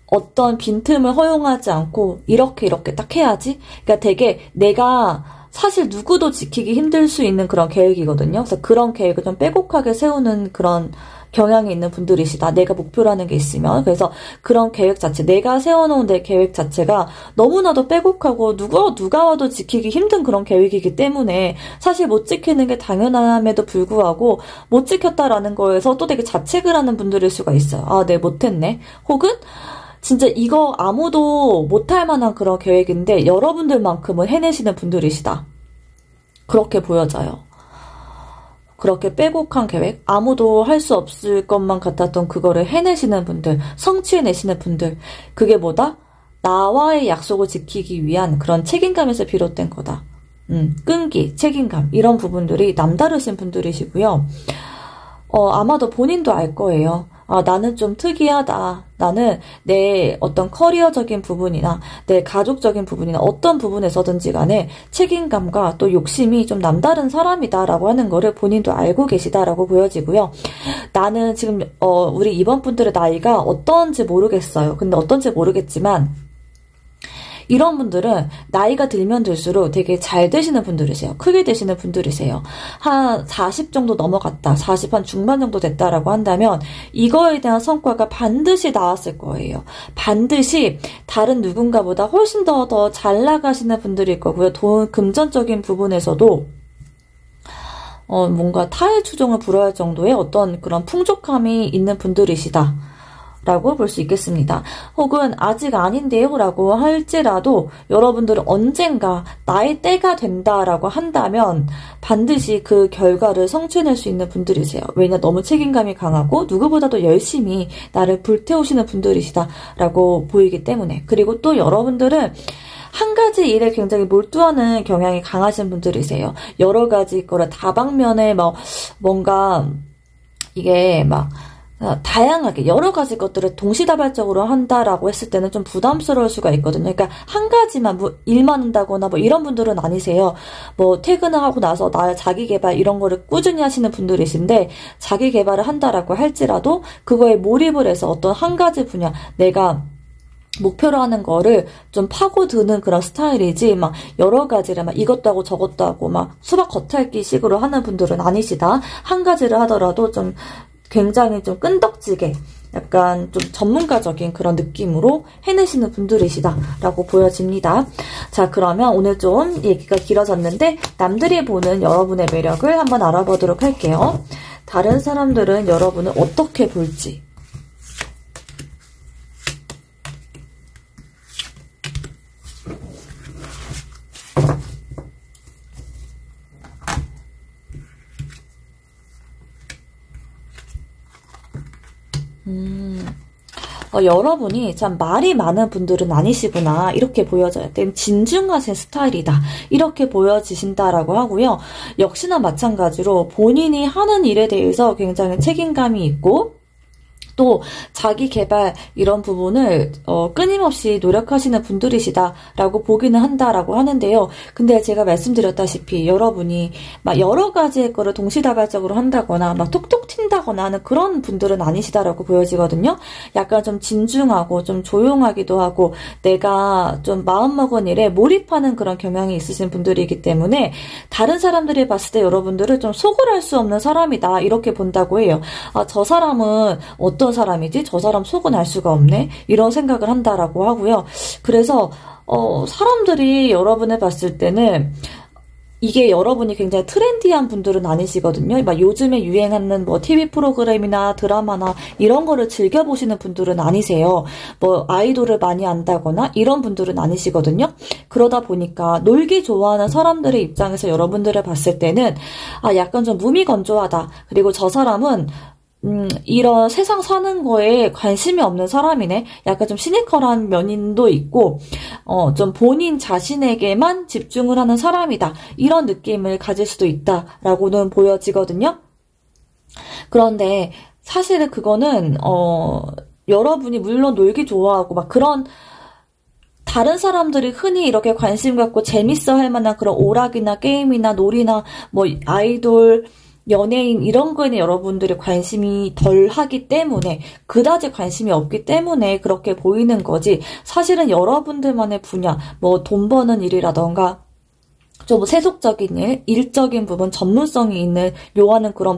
어떤 빈틈을 허용하지 않고 이렇게 딱 해야지. 그러니까 되게 내가 사실 누구도 지키기 힘들 수 있는 그런 계획이거든요. 그래서 그런 계획을 좀 빼곡하게 세우는 그런 경향이 있는 분들이시다. 내가 목표라는 게 있으면. 그래서 그런 계획 자체, 내가 세워놓은 내 계획 자체가 너무나도 빼곡하고 누가 와도 지키기 힘든 그런 계획이기 때문에 사실 못 지키는 게 당연함에도 불구하고 못 지켰다라는 거에서 또 되게 자책을 하는 분들일 수가 있어요. 아, 네, 못했네. 혹은 진짜 이거 아무도 못할 만한 그런 계획인데 여러분들만큼은 해내시는 분들이시다. 그렇게 보여져요. 그렇게 빼곡한 계획, 아무도 할 수 없을 것만 같았던 그거를 해내시는 분들, 성취해내시는 분들, 그게 뭐다? 나와의 약속을 지키기 위한 그런 책임감에서 비롯된 거다. 끈기, 책임감 이런 부분들이 남다르신 분들이시고요. 아마도 본인도 알 거예요. 아, 나는 좀 특이하다. 나는 내 어떤 커리어적인 부분이나 내 가족적인 부분이나 어떤 부분에서든지 간에 책임감과 또 욕심이 좀 남다른 사람이다라고 하는 거를 본인도 알고 계시다라고 보여지고요. 나는 지금 우리 이번 분들의 나이가 어떤지 모르겠어요. 근데 어떤지 모르겠지만 이런 분들은 나이가 들면 들수록 되게 잘 되시는 분들이세요. 크게 되시는 분들이세요. 한 40 정도 넘어갔다. 40 한 중반 정도 됐다라고 한다면 이거에 대한 성과가 반드시 나왔을 거예요. 반드시 다른 누군가보다 훨씬 더 잘 나가시는 분들일 거고요. 금전적인 부분에서도 뭔가 타의 추종을 불허할 정도의 어떤 그런 풍족함이 있는 분들이시다. 라고 볼 수 있겠습니다. 혹은 아직 아닌데요 라고 할지라도 여러분들은 언젠가 나의 때가 된다라고 한다면 반드시 그 결과를 성취해낼 수 있는 분들이세요. 왜냐 너무 책임감이 강하고 누구보다도 열심히 나를 불태우시는 분들이시다 라고 보이기 때문에. 그리고 또 여러분들은 한 가지 일에 굉장히 몰두하는 경향이 강하신 분들이세요. 여러 가지 거를 다방면에 뭔가 이게 막 다양하게 여러 가지 것들을 동시다발적으로 한다라고 했을 때는 좀 부담스러울 수가 있거든요. 그러니까 한 가지만 일만 한다거나 이런 분들은 아니세요. 퇴근을 하고 나서 나의 자기 개발 이런 거를 꾸준히 하시는 분들이신데, 자기 개발을 한다라고 할지라도 그거에 몰입을 해서 어떤 한 가지 분야, 내가 목표로 하는 거를 좀 파고드는 그런 스타일이지, 여러 가지를 이것도 하고 저것도 하고 수박 겉핥기 식으로 하는 분들은 아니시다. 한 가지를 하더라도 좀 굉장히 좀 끈덕지게 약간 좀 전문가적인 그런 느낌으로 해내시는 분들이시다라고 보여집니다. 자, 그러면 오늘 좀 얘기가 길어졌는데 남들이 보는 여러분의 매력을 한번 알아보도록 할게요. 다른 사람들은 여러분을 어떻게 볼지. 여러분이 참 말이 많은 분들은 아니시구나, 이렇게 보여져요. 진중하신 스타일이다, 이렇게 보여지신다라고 하고요. 역시나 마찬가지로 본인이 하는 일에 대해서 굉장히 책임감이 있고, 또 자기 개발 이런 부분을 끊임없이 노력하시는 분들이시다라고 보기는 한다라고 하는데요. 근데 제가 말씀드렸다시피 여러분이 여러 가지의 거를 동시다발적으로 한다거나 톡톡 튄다거나 하는 그런 분들은 아니시다라고 보여지거든요. 약간 좀 진중하고 좀 조용하기도 하고 내가 좀 마음먹은 일에 몰입하는 그런 경향이 있으신 분들이기 때문에 다른 사람들이 봤을 때 여러분들을 좀 속을 할 수 없는 사람이다, 이렇게 본다고 해요. 저 사람은 어떤 사람이지? 저 사람 속은 알 수가 없네? 이런 생각을 한다라고 하고요. 그래서 사람들이 여러분을 봤을 때는 이게 여러분이 굉장히 트렌디한 분들은 아니시거든요. 요즘에 유행하는 TV 프로그램이나 드라마나 이런 거를 즐겨보시는 분들은 아니세요. 아이돌을 많이 안다거나 이런 분들은 아니시거든요. 그러다 보니까 놀기 좋아하는 사람들의 입장에서 여러분들을 봤을 때는 약간 좀 무미건조하다. 그리고 저 사람은 이런 세상 사는 거에 관심이 없는 사람이네. 약간 좀 시니컬한 면도 있고, 좀 본인 자신에게만 집중을 하는 사람이다, 이런 느낌을 가질 수도 있다라고는 보여지거든요. 그런데 사실은 그거는 여러분이 물론 놀기 좋아하고 그런 다른 사람들이 흔히 이렇게 관심 갖고 재밌어 할 만한 그런 오락이나 게임이나 놀이나 아이돌, 연예인 이런 거에는 여러분들이 관심이 덜 하기 때문에, 그다지 관심이 없기 때문에 그렇게 보이는 거지, 사실은 여러분들만의 분야, 돈 버는 일이라던가 좀 세속적인 일, 일적인 부분, 전문성이 있는 요하는 그런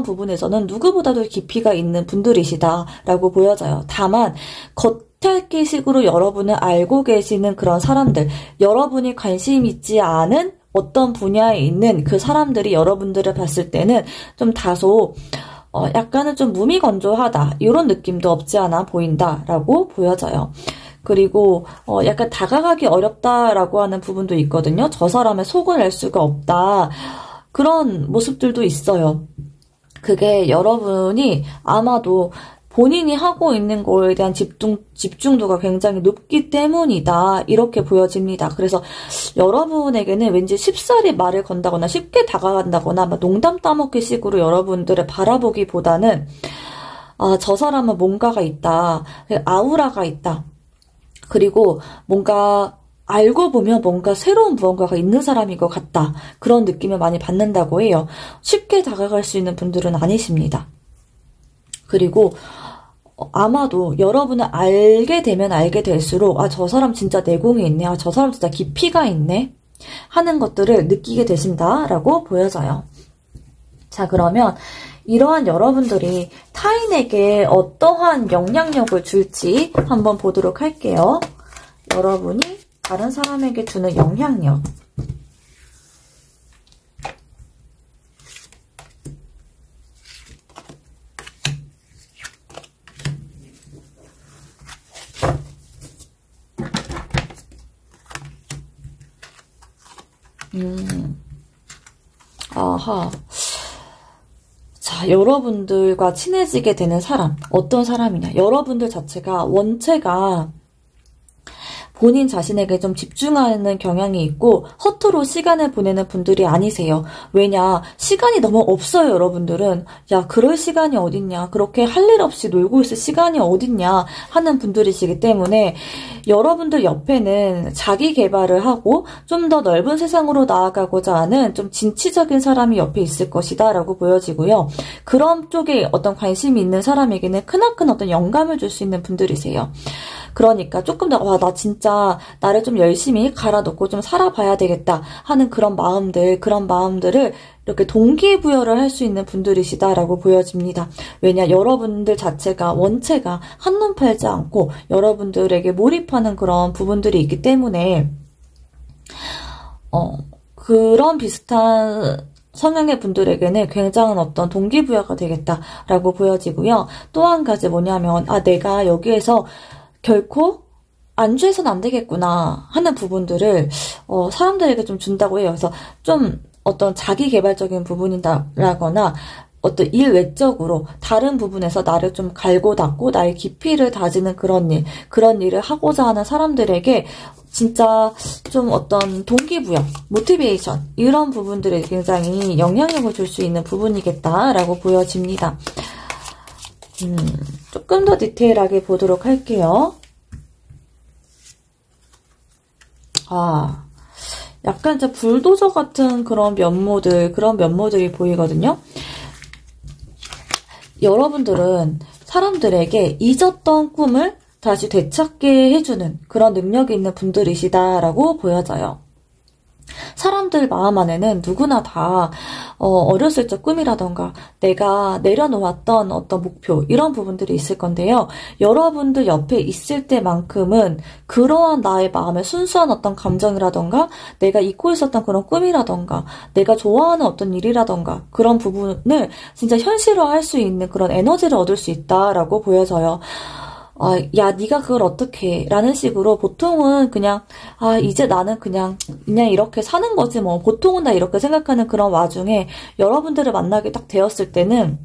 부분에서는 누구보다도 깊이가 있는 분들이시다라고 보여져요. 다만 겉핥기식으로 여러분을 알고 계시는 그런 사람들, 여러분이 관심 있지 않은 어떤 분야에 있는 그 사람들이 여러분들을 봤을 때는 좀 다소 약간은 좀 무미건조하다, 이런 느낌도 없지 않아 보인다라고 보여져요. 그리고 약간 다가가기 어렵다라고 하는 부분도 있거든요. 저 사람의 속을 알 수가 없다, 그런 모습들도 있어요. 그게 여러분이 아마도 본인이 하고 있는 거에 대한 집중도가 굉장히 높기 때문이다, 이렇게 보여집니다. 그래서 여러분에게는 왠지 쉽사리 말을 건다거나 쉽게 다가간다거나 농담 따먹기 식으로 여러분들을 바라보기보다는 저 사람은 뭔가가 있다, 아우라가 있다, 그리고 뭔가 알고 보면 뭔가 새로운 무언가가 있는 사람인 것 같다, 그런 느낌을 많이 받는다고 해요. 쉽게 다가갈 수 있는 분들은 아니십니다. 그리고 아마도 여러분을 알게 되면 알게 될수록 저 사람 진짜 내공이 있네, 저 사람 진짜 깊이가 있네 하는 것들을 느끼게 되신다라고 보여져요. 자, 그러면 이러한 여러분들이 타인에게 어떠한 영향력을 줄지 한번 보도록 할게요. 여러분이 다른 사람에게 주는 영향력. 아하. 자, 여러분들과 친해지게 되는 사람, 어떤 사람이냐. 여러분들 자체가 원체가 본인 자신에게 좀 집중하는 경향이 있고 허투루 시간을 보내는 분들이 아니세요. 왜냐? 시간이 너무 없어요, 여러분들은. 야, 그럴 시간이 어딨냐? 그렇게 할 일 없이 놀고 있을 시간이 어딨냐? 하는 분들이시기 때문에 여러분들 옆에는 자기 개발을 하고 좀 더 넓은 세상으로 나아가고자 하는 좀 진취적인 사람이 옆에 있을 것이다 라고 보여지고요. 그런 쪽에 어떤 관심이 있는 사람에게는 크나큰 어떤 영감을 줄 수 있는 분들이세요. 그러니까 조금 더, 와, 나 진짜 나를 좀 열심히 갈아놓고 좀 살아봐야 되겠다 하는 그런 마음들을 이렇게 동기부여를 할 수 있는 분들이시다라고 보여집니다. 왜냐, 여러분들 자체가 원체가 한눈 팔지 않고 여러분들에게 몰입하는 그런 부분들이 있기 때문에 그런 비슷한 성향의 분들에게는 굉장한 어떤 동기부여가 되겠다라고 보여지고요. 또 한 가지 뭐냐면, 내가 여기에서 결코 안주해서는 안 되겠구나 하는 부분들을 사람들에게 좀 준다고 해요. 그래서 좀 어떤 자기 개발적인 부분이라거나 어떤 일 외적으로 다른 부분에서 나를 좀 갈고 닦고 나의 깊이를 다지는 그런 일을 하고자 하는 사람들에게 진짜 좀 어떤 동기부여, 모티베이션 이런 부분들에 굉장히 영향력을 줄 수 있는 부분이겠다라고 보여집니다. 조금 더 디테일하게 보도록 할게요. 약간 진짜 불도저 같은 그런 면모들이 보이거든요. 여러분들은 사람들에게 잊었던 꿈을 다시 되찾게 해주는 그런 능력이 있는 분들이시다라고 보여져요. 사람들 마음 안에는 누구나 다 어렸을 적 꿈이라던가 내가 내려놓았던 어떤 목표 이런 부분들이 있을 건데요. 여러분들 옆에 있을 때만큼은 그러한 나의 마음의 순수한 어떤 감정이라던가 내가 잊고 있었던 그런 꿈이라던가 내가 좋아하는 어떤 일이라던가 그런 부분을 진짜 현실화할 수 있는 그런 에너지를 얻을 수 있다라고 보여져요. 야, 네가 그걸 어떻게 라는 식으로 보통은 그냥 이제 나는 그냥 이렇게 사는 거지 뭐 보통은 다 이렇게 생각하는 그런 와중에 여러분들을 만나게 딱 되었을 때는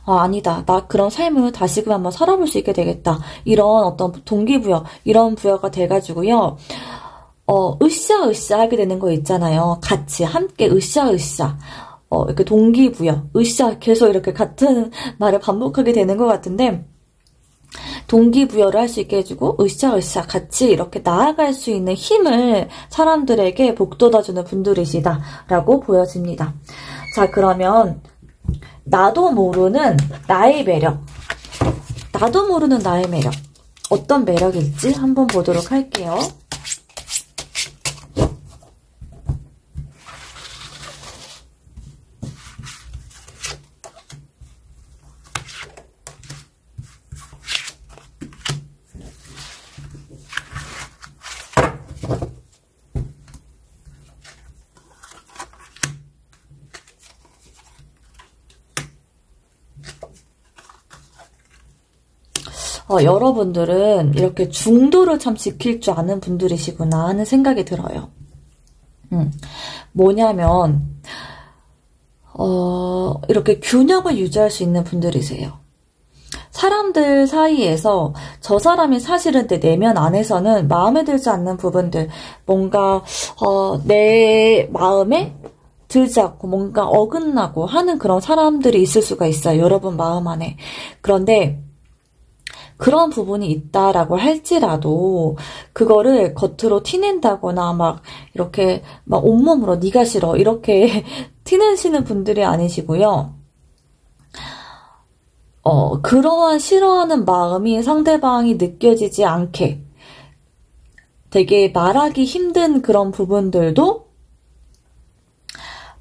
아니다. 나 그런 삶을 다시금 한번 살아볼 수 있게 되겠다. 이런 어떤 동기부여, 이런 부여가 돼가지고요. 으쌰으쌰 하게 되는 거 있잖아요. 같이 함께 으쌰으쌰. 이렇게 동기부여, 으쌰 계속 이렇게 같은 말을 반복하게 되는 것 같은데 동기부여를 할 수 있게 해주고 으쌰으쌰 같이 이렇게 나아갈 수 있는 힘을 사람들에게 북돋아주는 분들이시다라고 보여집니다. 자, 그러면 나도 모르는 나의 매력. 나도 모르는 나의 매력. 어떤 매력일지 한번 보도록 할게요. 여러분들은 이렇게 중도를 참 지킬 줄 아는 분들이시구나 하는 생각이 들어요. 뭐냐면 이렇게 균형을 유지할 수 있는 분들이세요. 사람들 사이에서 저 사람이 사실은 내 내면 안에서는 마음에 들지 않는 부분들, 뭔가 내 마음에 들지 않고 뭔가 어긋나고 하는 그런 사람들이 있을 수가 있어요. 여러분 마음 안에. 그런데 그런 부분이 있다라고 할지라도 그거를 겉으로 티낸다거나 막 이렇게 막 온몸으로 네가 싫어 이렇게 티내시는 분들이 아니시고요. 그러한 싫어하는 마음이 상대방이 느껴지지 않게 되게 말하기 힘든 그런 부분들도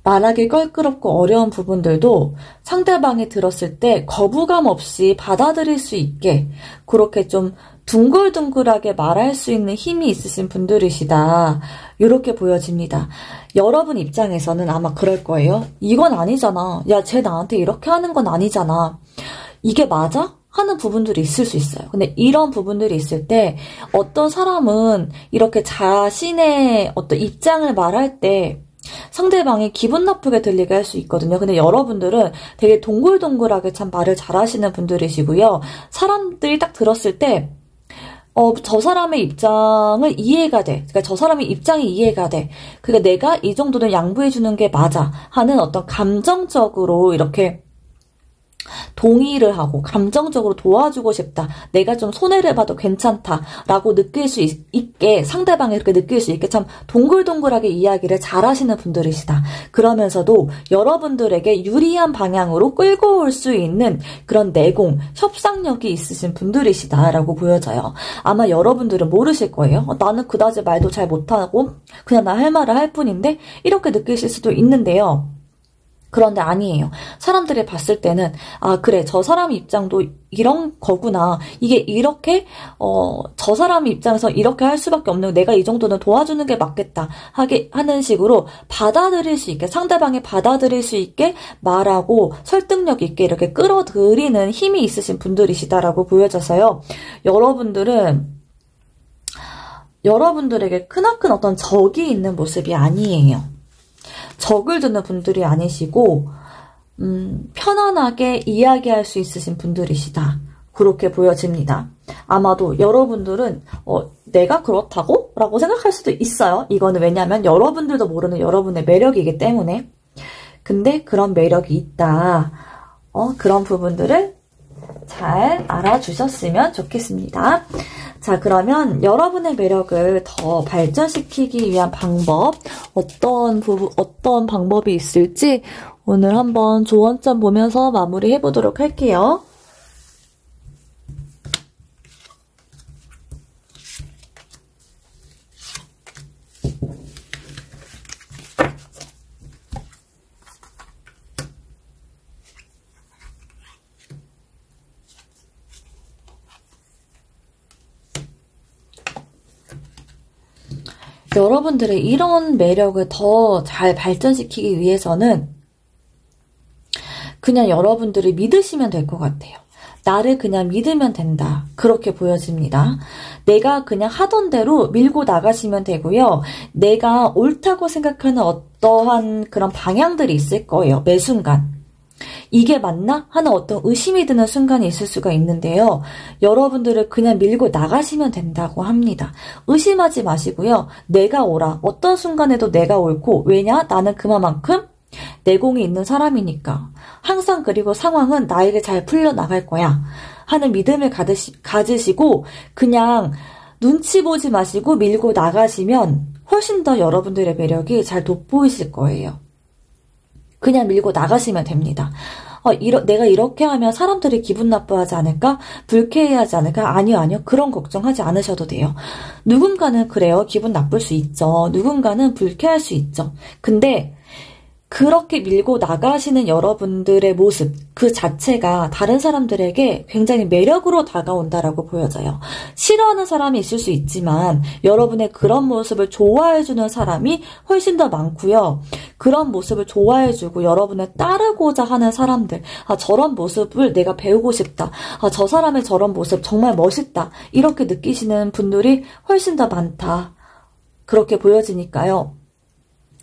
말하기 껄끄럽고 어려운 부분들도 상대방이 들었을 때 거부감 없이 받아들일 수 있게 그렇게 좀 둥글둥글하게 말할 수 있는 힘이 있으신 분들이시다. 이렇게 보여집니다. 여러분 입장에서는 아마 그럴 거예요. 이건 아니잖아. 야, 쟤 나한테 이렇게 하는 건 아니잖아. 이게 맞아? 하는 부분들이 있을 수 있어요. 근데 이런 부분들이 있을 때 어떤 사람은 이렇게 자신의 어떤 입장을 말할 때 상대방이 기분 나쁘게 들리게 할 수 있거든요. 근데 여러분들은 되게 동글동글하게 참 말을 잘하시는 분들이시고요. 사람들이 딱 들었을 때 저 사람의 입장을 이해가 돼. 그러니까 저 사람의 입장이 이해가 돼. 그러니까 내가 이 정도는 양보해주는 게 맞아 하는 어떤 감정적으로 이렇게 동의를 하고 감정적으로 도와주고 싶다. 내가 좀 손해를 봐도 괜찮다라고 느낄 수 있게, 상대방이 그렇게 느낄 수 있게 참 동글동글하게 이야기를 잘 하시는 분들이시다. 그러면서도 여러분들에게 유리한 방향으로 끌고 올 수 있는 그런 내공, 협상력이 있으신 분들이시다라고 보여져요. 아마 여러분들은 모르실 거예요. 나는 그다지 말도 잘 못하고 그냥 나 할 말을 할 뿐인데 이렇게 느끼실 수도 있는데요. 그런데 아니에요. 사람들이 봤을 때는 그래, 저 사람 입장도 이런 거구나. 이게 이렇게 저 사람 입장에서 이렇게 할 수밖에 없는, 내가 이 정도는 도와주는 게 맞겠다 하는 식으로 받아들일 수 있게, 상대방이 받아들일 수 있게 말하고 설득력 있게 이렇게 끌어들이는 힘이 있으신 분들이시다라고 보여져서요. 여러분들에게 크나큰 어떤 적이 있는 모습이 아니에요. 적을 두는 분들이 아니시고 편안하게 이야기할 수 있으신 분들이시다. 그렇게 보여집니다. 아마도 여러분들은 내가 그렇다고? 라고 생각할 수도 있어요. 이거는 왜냐하면 여러분들도 모르는 여러분의 매력이기 때문에. 근데 그런 매력이 있다. 그런 부분들을 잘 알아주셨으면 좋겠습니다. 자, 그러면 여러분의 매력을 더 발전시키기 위한 방법, 어떤 방법이 있을지 오늘 한번 조언점 보면서 마무리해 보도록 할게요. 여러분들의 이런 매력을 더 잘 발전시키기 위해서는 그냥 여러분들이 믿으시면 될 것 같아요. 나를 그냥 믿으면 된다. 그렇게 보여집니다. 내가 그냥 하던 대로 밀고 나가시면 되고요. 내가 옳다고 생각하는 어떠한 그런 방향들이 있을 거예요. 매 순간. 이게 맞나? 하는 어떤 의심이 드는 순간이 있을 수가 있는데요. 여러분들을 그냥 밀고 나가시면 된다고 합니다. 의심하지 마시고요. 내가 옳아. 어떤 순간에도 내가 옳고, 왜냐? 나는 그만큼 내공이 있는 사람이니까. 항상 그리고 상황은 나에게 잘 풀려나갈 거야 하는 믿음을 가지시고 그냥 눈치 보지 마시고 밀고 나가시면 훨씬 더 여러분들의 매력이 잘 돋보이실 거예요. 그냥 밀고 나가시면 됩니다. 내가 이렇게 하면 사람들이 기분 나빠하지 않을까? 불쾌해하지 않을까? 아니요. 그런 걱정하지 않으셔도 돼요. 누군가는 그래요. 기분 나쁠 수 있죠. 누군가는 불쾌할 수 있죠. 근데 그렇게 밀고 나가시는 여러분들의 모습 그 자체가 다른 사람들에게 굉장히 매력으로 다가온다라고 보여져요. 싫어하는 사람이 있을 수 있지만 여러분의 그런 모습을 좋아해주는 사람이 훨씬 더 많고요. 그런 모습을 좋아해주고 여러분을 따르고자 하는 사람들, 저런 모습을 내가 배우고 싶다. 저 사람의 저런 모습 정말 멋있다. 이렇게 느끼시는 분들이 훨씬 더 많다. 그렇게 보여지니까요.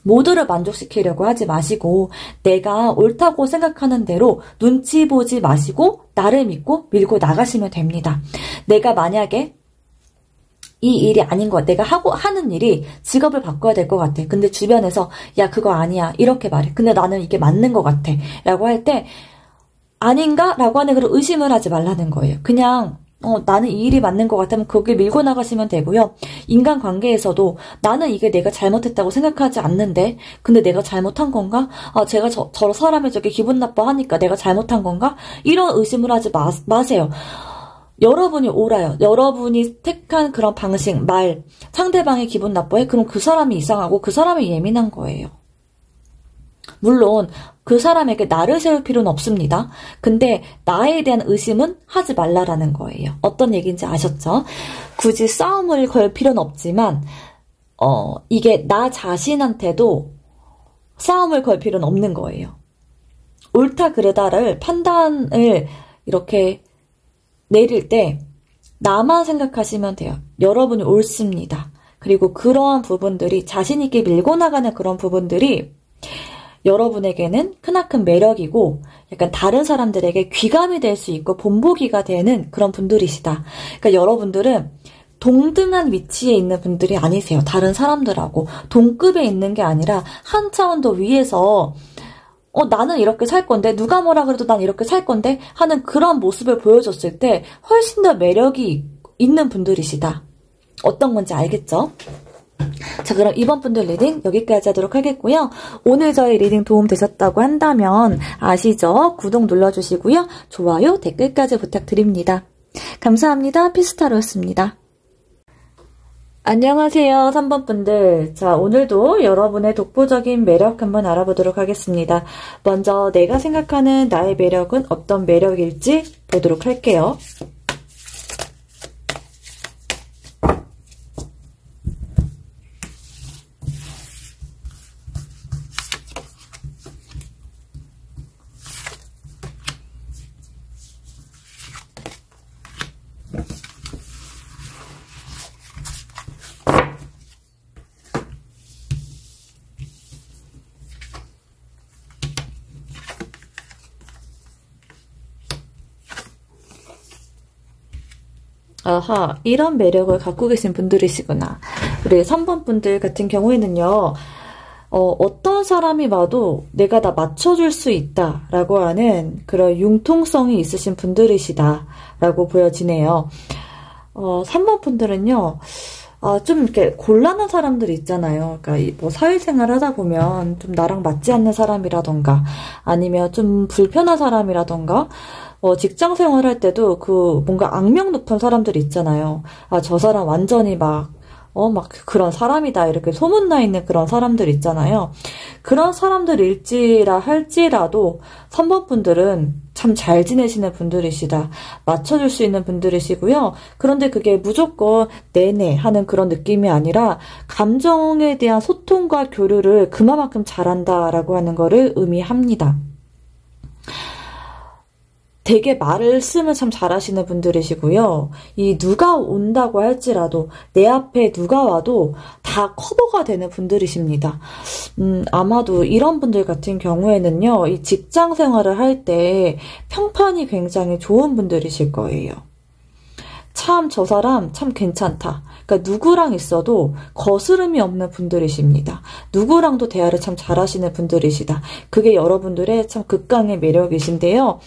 모두를 만족시키려고 하지 마시고 내가 옳다고 생각하는 대로 눈치 보지 마시고 나를 믿고 밀고 나가시면 됩니다. 내가 만약에 이 일이 아닌 것 같아. 내가 하는 일이 직업을 바꿔야 될 것 같아. 근데 주변에서 야 그거 아니야 이렇게 말해. 근데 나는 이게 맞는 것 같아 라고 할 때 아닌가? 라고 하는 그런 의심을 하지 말라는 거예요. 그냥 나는 이 일이 맞는 것 같으면 거기에 밀고 나가시면 되고요. 인간관계에서도 나는 이게 내가 잘못했다고 생각하지 않는데 근데 내가 잘못한 건가? 제가 저 사람이 저게 기분 나빠하니까 내가 잘못한 건가? 이런 의심을 하지 마세요. 여러분이 옳아요. 여러분이 택한 그런 방식, 말, 상대방이 기분 나빠해? 그럼 그 사람이 이상하고 그 사람이 예민한 거예요. 물론 그 사람에게 나를 세울 필요는 없습니다. 근데 나에 대한 의심은 하지 말라라는 거예요. 어떤 얘기인지 아셨죠? 굳이 싸움을 걸 필요는 없지만 이게 나 자신한테도 싸움을 걸 필요는 없는 거예요. 옳다 그르다를 판단을 이렇게 내릴 때 나만 생각하시면 돼요. 여러분이 옳습니다. 그리고 그러한 부분들이 자신 있게 밀고 나가는 그런 부분들이 여러분에게는 크나큰 매력이고 약간 다른 사람들에게 귀감이 될 수 있고 본보기가 되는 그런 분들이시다. 그러니까 여러분들은 동등한 위치에 있는 분들이 아니세요. 다른 사람들하고 동급에 있는 게 아니라 한 차원 더 위에서 나는 이렇게 살 건데 누가 뭐라 그래도 난 이렇게 살 건데 하는 그런 모습을 보여줬을 때 훨씬 더 매력이 있는 분들이시다. 어떤 건지 알겠죠? 자, 그럼 이번 분들 리딩 여기까지 하도록 하겠고요. 오늘 저희 리딩 도움되셨다고 한다면 아시죠? 구독 눌러주시고요. 좋아요, 댓글까지 부탁드립니다. 감사합니다. 피스타로였습니다. 안녕하세요, 3번 분들. 자, 오늘도 여러분의 독보적인 매력 한번 알아보도록 하겠습니다. 먼저 내가 생각하는 나의 매력은 어떤 매력일지 보도록 할게요. 아하, 이런 매력을 갖고 계신 분들이시구나. 우리 3번 분들 같은 경우에는요, 어떤 사람이 봐도 내가 다 맞춰줄 수 있다라고 하는 그런 융통성이 있으신 분들이시다라고 보여지네요. 3번 분들은요, 좀 이렇게 곤란한 사람들이 있잖아요. 그러니까 뭐 사회생활 하다 보면 좀 나랑 맞지 않는 사람이라던가 아니면 좀 불편한 사람이라던가 직장 생활할 때도 뭔가 악명 높은 사람들이 있잖아요. 저 사람 완전히 막 그런 사람이다. 이렇게 소문나 있는 그런 사람들 있잖아요. 그런 사람들일지라 할지라도 3번 분들은 참 잘 지내시는 분들이시다. 맞춰줄 수 있는 분들이시고요. 그런데 그게 무조건 내내 하는 그런 느낌이 아니라 감정에 대한 소통과 교류를 그만큼 잘한다라고 하는 거를 의미합니다. 되게 말씀을 참 잘하시는 분들이시고요. 누가 온다고 할지라도 내 앞에 누가 와도 다 커버가 되는 분들이십니다. 아마도 이런 분들 같은 경우에는요. 이 직장 생활을 할 때 평판이 굉장히 좋은 분들이실 거예요. 참 저 사람 참 괜찮다. 그러니까 누구랑 있어도 거스름이 없는 분들이십니다. 누구랑도 대화를 참 잘하시는 분들이시다. 그게 여러분들의 참 극강의 매력이신데요.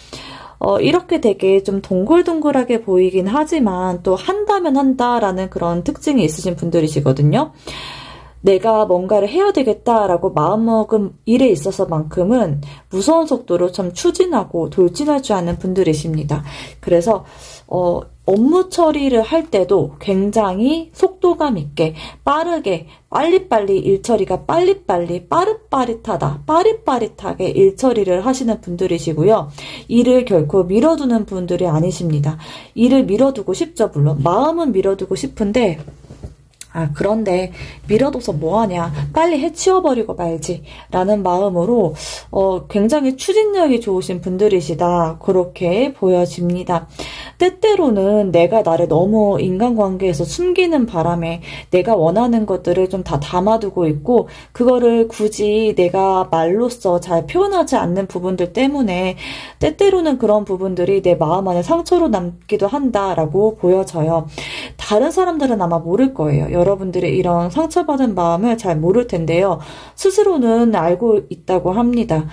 이렇게 되게 좀 동글동글하게 보이긴 하지만 또 한다면 한다라는 그런 특징이 있으신 분들이시거든요. 내가 뭔가를 해야 되겠다라고 마음먹은 일에 있어서만큼은 무서운 속도로 참 추진하고 돌진할 줄 아는 분들이십니다. 그래서 업무 처리를 할 때도 굉장히 속도감 있게 빠르게 빨리빨리 일 처리가 빨리빨리 빠릿빠릿하다 빠릿빠릿하게 일 처리를 하시는 분들이시고요. 일을 결코 미뤄두는 분들이 아니십니다. 일을 미뤄두고 싶죠. 물론 마음은 미뤄두고 싶은데 그런데 미뤄둬서 뭐하냐 빨리 해치워버리고 말지 라는 마음으로 굉장히 추진력이 좋으신 분들이시다 그렇게 보여집니다. 때때로는 내가 나를 너무 인간관계에서 숨기는 바람에 내가 원하는 것들을 좀 다 담아두고 있고 그거를 굳이 내가 말로써 잘 표현하지 않는 부분들 때문에 때때로는 그런 부분들이 내 마음 안에 상처로 남기도 한다라고 보여져요. 다른 사람들은 아마 모를 거예요. 여러분들의 이런 상처받은 마음을 잘 모를 텐데요. 스스로는 알고 있다고 합니다.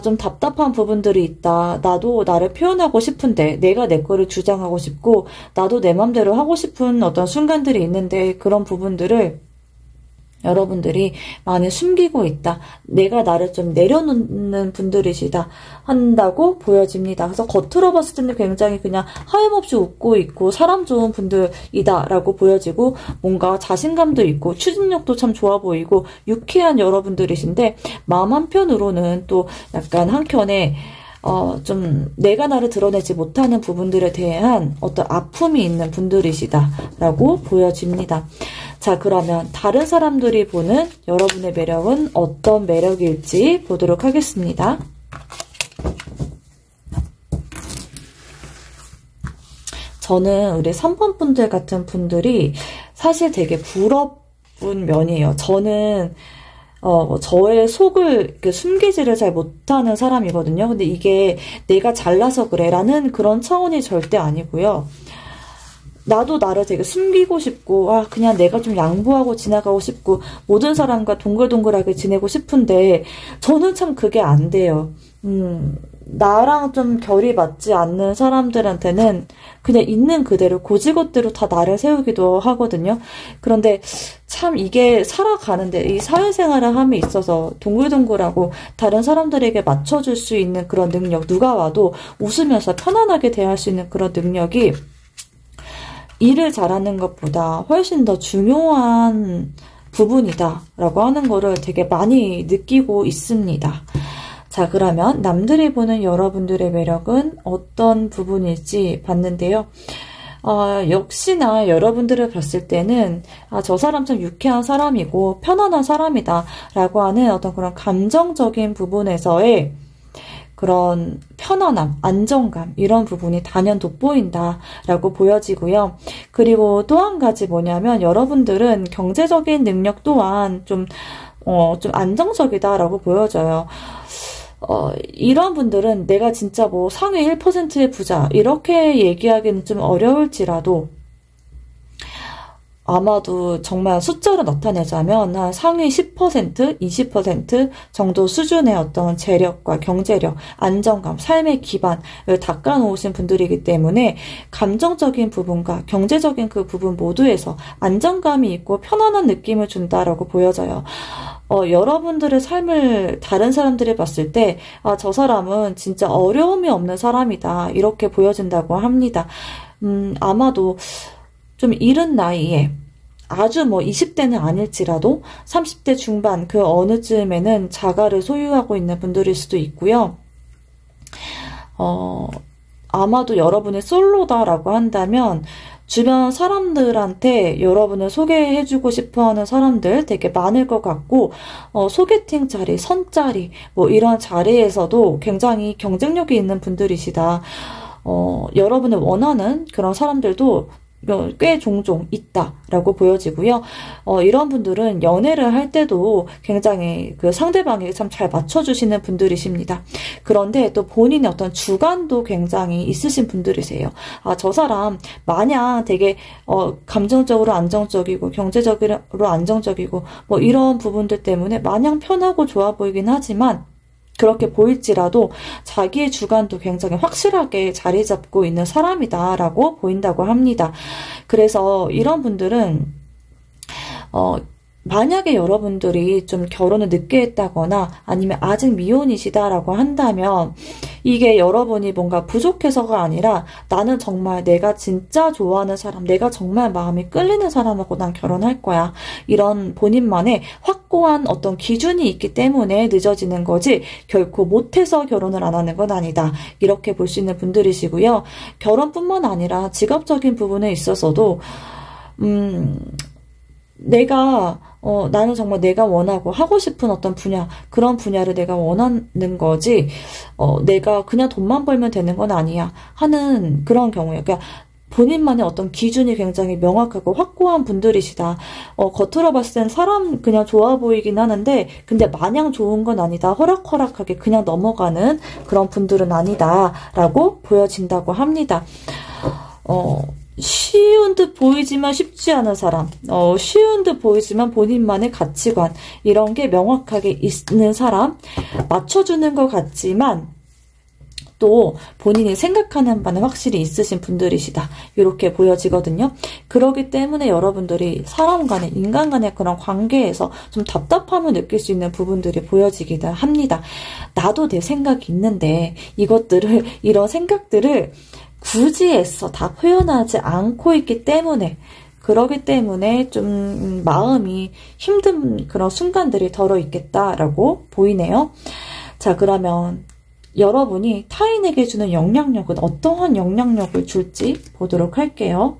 좀 답답한 부분들이 있다. 나도 나를 표현하고 싶은데 내가 내 거를 주장하고 싶고 나도 내 맘대로 하고 싶은 어떤 순간들이 있는데 그런 부분들을 여러분들이 많이 숨기고 있다. 내가 나를 좀 내려놓는 분들이시다 한다고 보여집니다. 그래서 겉으로 봤을 때는 굉장히 그냥 하염없이 웃고 있고 사람 좋은 분들이다 라고 보여지고 뭔가 자신감도 있고 추진력도 참 좋아 보이고 유쾌한 여러분들이신데 마음 한편으로는 또 약간 한켠에 좀 내가 나를 드러내지 못하는 부분들에 대한 어떤 아픔이 있는 분들이시다라고 보여집니다. 자, 그러면 다른 사람들이 보는 여러분의 매력은 어떤 매력일지 보도록 하겠습니다. 저는 우리 3번 분들 같은 분들이 사실 되게 부러운 면이에요. 저는 저의 속을 이렇게 숨기지를 잘 못하는 사람이거든요. 근데 이게 내가 잘나서 그래 라는 그런 차원이 절대 아니고요. 나도 나를 되게 숨기고 싶고, 그냥 내가 좀 양보하고 지나가고 싶고, 모든 사람과 동글동글하게 지내고 싶은데, 저는 참 그게 안 돼요. 나랑 좀 결이 맞지 않는 사람들한테는 그냥 있는 그대로 고지것대로 다 나를 세우기도 하거든요. 그런데 참 이게 살아가는데, 이 사회생활을 함에 있어서 동글동글하고 다른 사람들에게 맞춰줄 수 있는 그런 능력, 누가 와도 웃으면서 편안하게 대할 수 있는 그런 능력이 일을 잘하는 것보다 훨씬 더 중요한 부분이다라고 하는 거를 되게 많이 느끼고 있습니다. 자, 그러면 남들이 보는 여러분들의 매력은 어떤 부분일지 봤는데요. 역시나 여러분들을 봤을 때는 저 사람 참 유쾌한 사람이고 편안한 사람이다 라고 하는 어떤 그런 감정적인 부분에서의 그런 편안함, 안정감 이런 부분이 단연 돋보인다라고 보여지고요. 그리고 또 한 가지 뭐냐면 여러분들은 경제적인 능력 또한 좀 안정적이다라고 보여져요. 이런 분들은 내가 진짜 뭐 상위 1%의 부자 이렇게 얘기하기는 좀 어려울지라도 아마도 정말 숫자로 나타내자면 한 상위 10%, 20% 정도 수준의 어떤 재력과 경제력, 안정감, 삶의 기반을 닦아놓으신 분들이기 때문에 감정적인 부분과 경제적인 그 부분 모두에서 안정감이 있고 편안한 느낌을 준다라고 보여져요. 여러분들의 삶을 다른 사람들이 봤을 때, 저 사람은 진짜 어려움이 없는 사람이다. 이렇게 보여진다고 합니다. 아마도 좀 이른 나이에 아주 뭐 20대는 아닐지라도 30대 중반 그 어느 쯤에는 자가를 소유하고 있는 분들일 수도 있고요. 아마도 여러분이 솔로다라고 한다면 주변 사람들한테 여러분을 소개해주고 싶어하는 사람들 되게 많을 것 같고 소개팅 자리, 선자리 뭐 이런 자리에서도 굉장히 경쟁력이 있는 분들이시다. 여러분을 원하는 그런 사람들도 꽤 종종 있다라고 보여지고요. 이런 분들은 연애를 할 때도 굉장히 그 상대방에게 참 잘 맞춰주시는 분들이십니다. 그런데 또 본인의 어떤 주관도 굉장히 있으신 분들이세요. 저 사람 마냥 되게 감정적으로 안정적이고 경제적으로 안정적이고 뭐 이런 부분들 때문에 마냥 편하고 좋아 보이긴 하지만 그렇게 보일지라도 자기의 주관도 굉장히 확실하게 자리 잡고 있는 사람이다라고 보인다고 합니다. 그래서 이런 분들은 만약에 여러분들이 좀 결혼을 늦게 했다거나 아니면 아직 미혼이시다라고 한다면 이게 여러분이 뭔가 부족해서가 아니라 나는 정말 내가 진짜 좋아하는 사람, 내가 정말 마음이 끌리는 사람하고 난 결혼할 거야. 이런 본인만의 확고한 어떤 기준이 있기 때문에 늦어지는 거지 결코 못해서 결혼을 안 하는 건 아니다. 이렇게 볼 수 있는 분들이시고요. 결혼뿐만 아니라 직업적인 부분에 있어서도 나는 정말 내가 원하고 하고 싶은 어떤 분야, 그런 분야를 내가 원하는 거지, 내가 그냥 돈만 벌면 되는 건 아니야. 하는 그런 경우예요. 그러니까 본인만의 어떤 기준이 굉장히 명확하고 확고한 분들이시다. 겉으로 봤을 땐 사람 그냥 좋아 보이긴 하는데, 근데 마냥 좋은 건 아니다. 호락호락하게 그냥 넘어가는 그런 분들은 아니다. 라고 보여진다고 합니다. 쉬운 듯 보이지만 쉽지 않은 사람, 쉬운 듯 보이지만 본인만의 가치관, 이런 게 명확하게 있는 사람, 맞춰주는 것 같지만 또 본인이 생각하는 바는 확실히 있으신 분들이시다. 이렇게 보여지거든요. 그렇기 때문에 여러분들이 사람 간의, 인간 간의 그런 관계에서 좀 답답함을 느낄 수 있는 부분들이 보여지기도 합니다. 나도 내 생각이 있는데 이런 생각들을 굳이 애써 다 표현하지 않고 있기 때문에, 그러기 때문에 좀 마음이 힘든 그런 순간들이 덜어 있겠다라고 보이네요. 자, 그러면 여러분이 타인에게 주는 영향력은 어떠한 영향력을 줄지 보도록 할게요.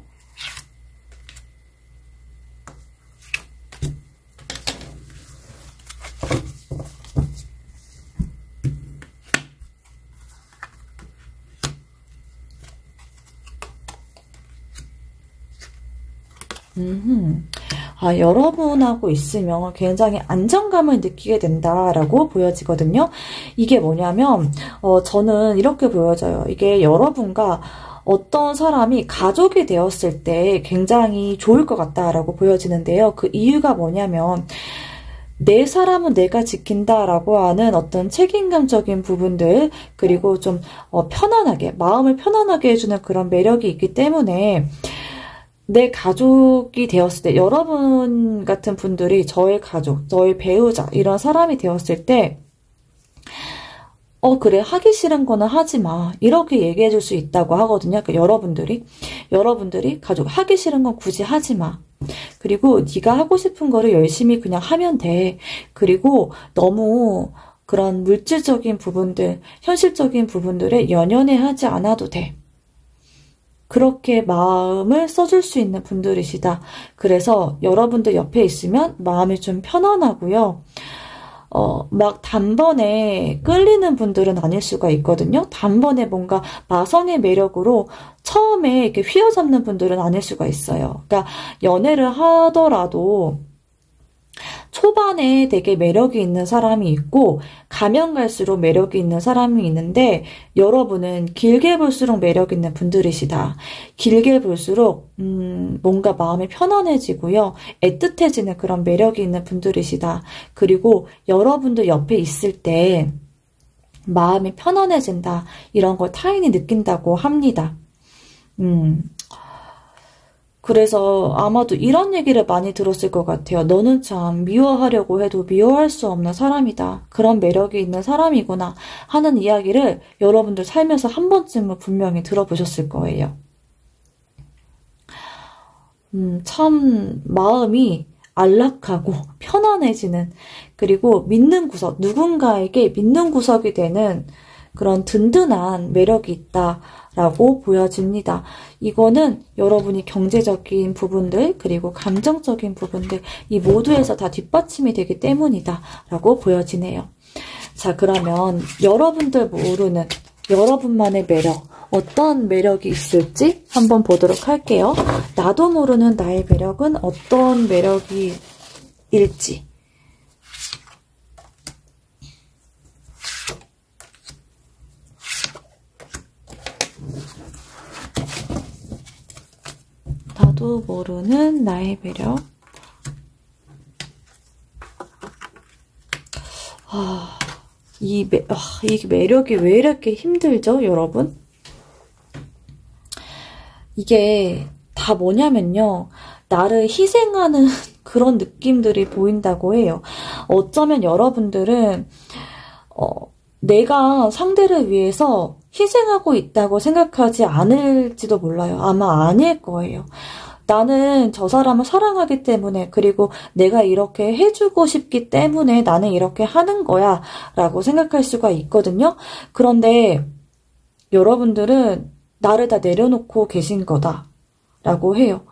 여러분하고 있으면 굉장히 안정감을 느끼게 된다라고 보여지거든요. 이게 뭐냐면, 저는 이렇게 보여져요. 이게 여러분과 어떤 사람이 가족이 되었을 때 굉장히 좋을 것 같다라고 보여지는데요. 그 이유가 뭐냐면 내 사람은 내가 지킨다라고 하는 어떤 책임감적인 부분들, 그리고 좀 편안하게, 마음을 편안하게 해주는 그런 매력이 있기 때문에 내 가족이 되었을 때, 여러분 같은 분들이 저의 가족, 저의 배우자 이런 사람이 되었을 때 그래, 하기 싫은 거는 하지 마, 이렇게 얘기해 줄 수 있다고 하거든요. 그러니까 여러분들이 가족 하기 싫은 건 굳이 하지 마. 그리고 네가 하고 싶은 거를 열심히 그냥 하면 돼. 그리고 너무 그런 물질적인 부분들, 현실적인 부분들에 연연해 하지 않아도 돼. 그렇게 마음을 써줄 수 있는 분들이시다. 그래서 여러분들 옆에 있으면 마음이 좀 편안하고요. 막 단번에 끌리는 분들은 아닐 수가 있거든요. 단번에 뭔가 마성의 매력으로 처음에 이렇게 휘어잡는 분들은 아닐 수가 있어요. 그러니까 연애를 하더라도 초반에 되게 매력이 있는 사람이 있고 가면 갈수록 매력이 있는 사람이 있는데 여러분은 길게 볼수록 매력 있는 분들이시다. 길게 볼수록 뭔가 마음이 편안해지고요. 애틋해지는 그런 매력이 있는 분들이시다. 그리고 여러분들 옆에 있을 때 마음이 편안해진다. 이런 걸 타인이 느낀다고 합니다. 그래서 아마도 이런 얘기를 많이 들었을 것 같아요. 너는 참 미워하려고 해도 미워할 수 없는 사람이다. 그런 매력이 있는 사람이구나 하는 이야기를 여러분들 살면서 한 번쯤은 분명히 들어보셨을 거예요. 참 마음이 안락하고 편안해지는, 그리고 믿는 구석, 누군가에게 믿는 구석이 되는 그런 든든한 매력이 있다라고 보여집니다. 이거는 여러분이 경제적인 부분들, 그리고 감정적인 부분들, 이 모두에서 다 뒷받침이 되기 때문이다 라고 보여지네요. 자, 그러면 여러분들 모르는 여러분만의 매력, 어떤 매력이 있을지 한번 보도록 할게요. 나도 모르는 나의 매력은 어떤 매력이 일지. 나도 모르는 나의 매력. 이 매력이 왜 이렇게 힘들죠, 여러분? 이게 다 뭐냐면요. 나를 희생하는 그런 느낌들이 보인다고 해요. 어쩌면 여러분들은 내가 상대를 위해서 희생하고 있다고 생각하지 않을지도 몰라요. 아마 아닐 거예요. 나는 저 사람을 사랑하기 때문에, 그리고 내가 이렇게 해주고 싶기 때문에 나는 이렇게 하는 거야 라고 생각할 수가 있거든요. 그런데 여러분들은 나를 다 내려놓고 계신 거다 라고 해요.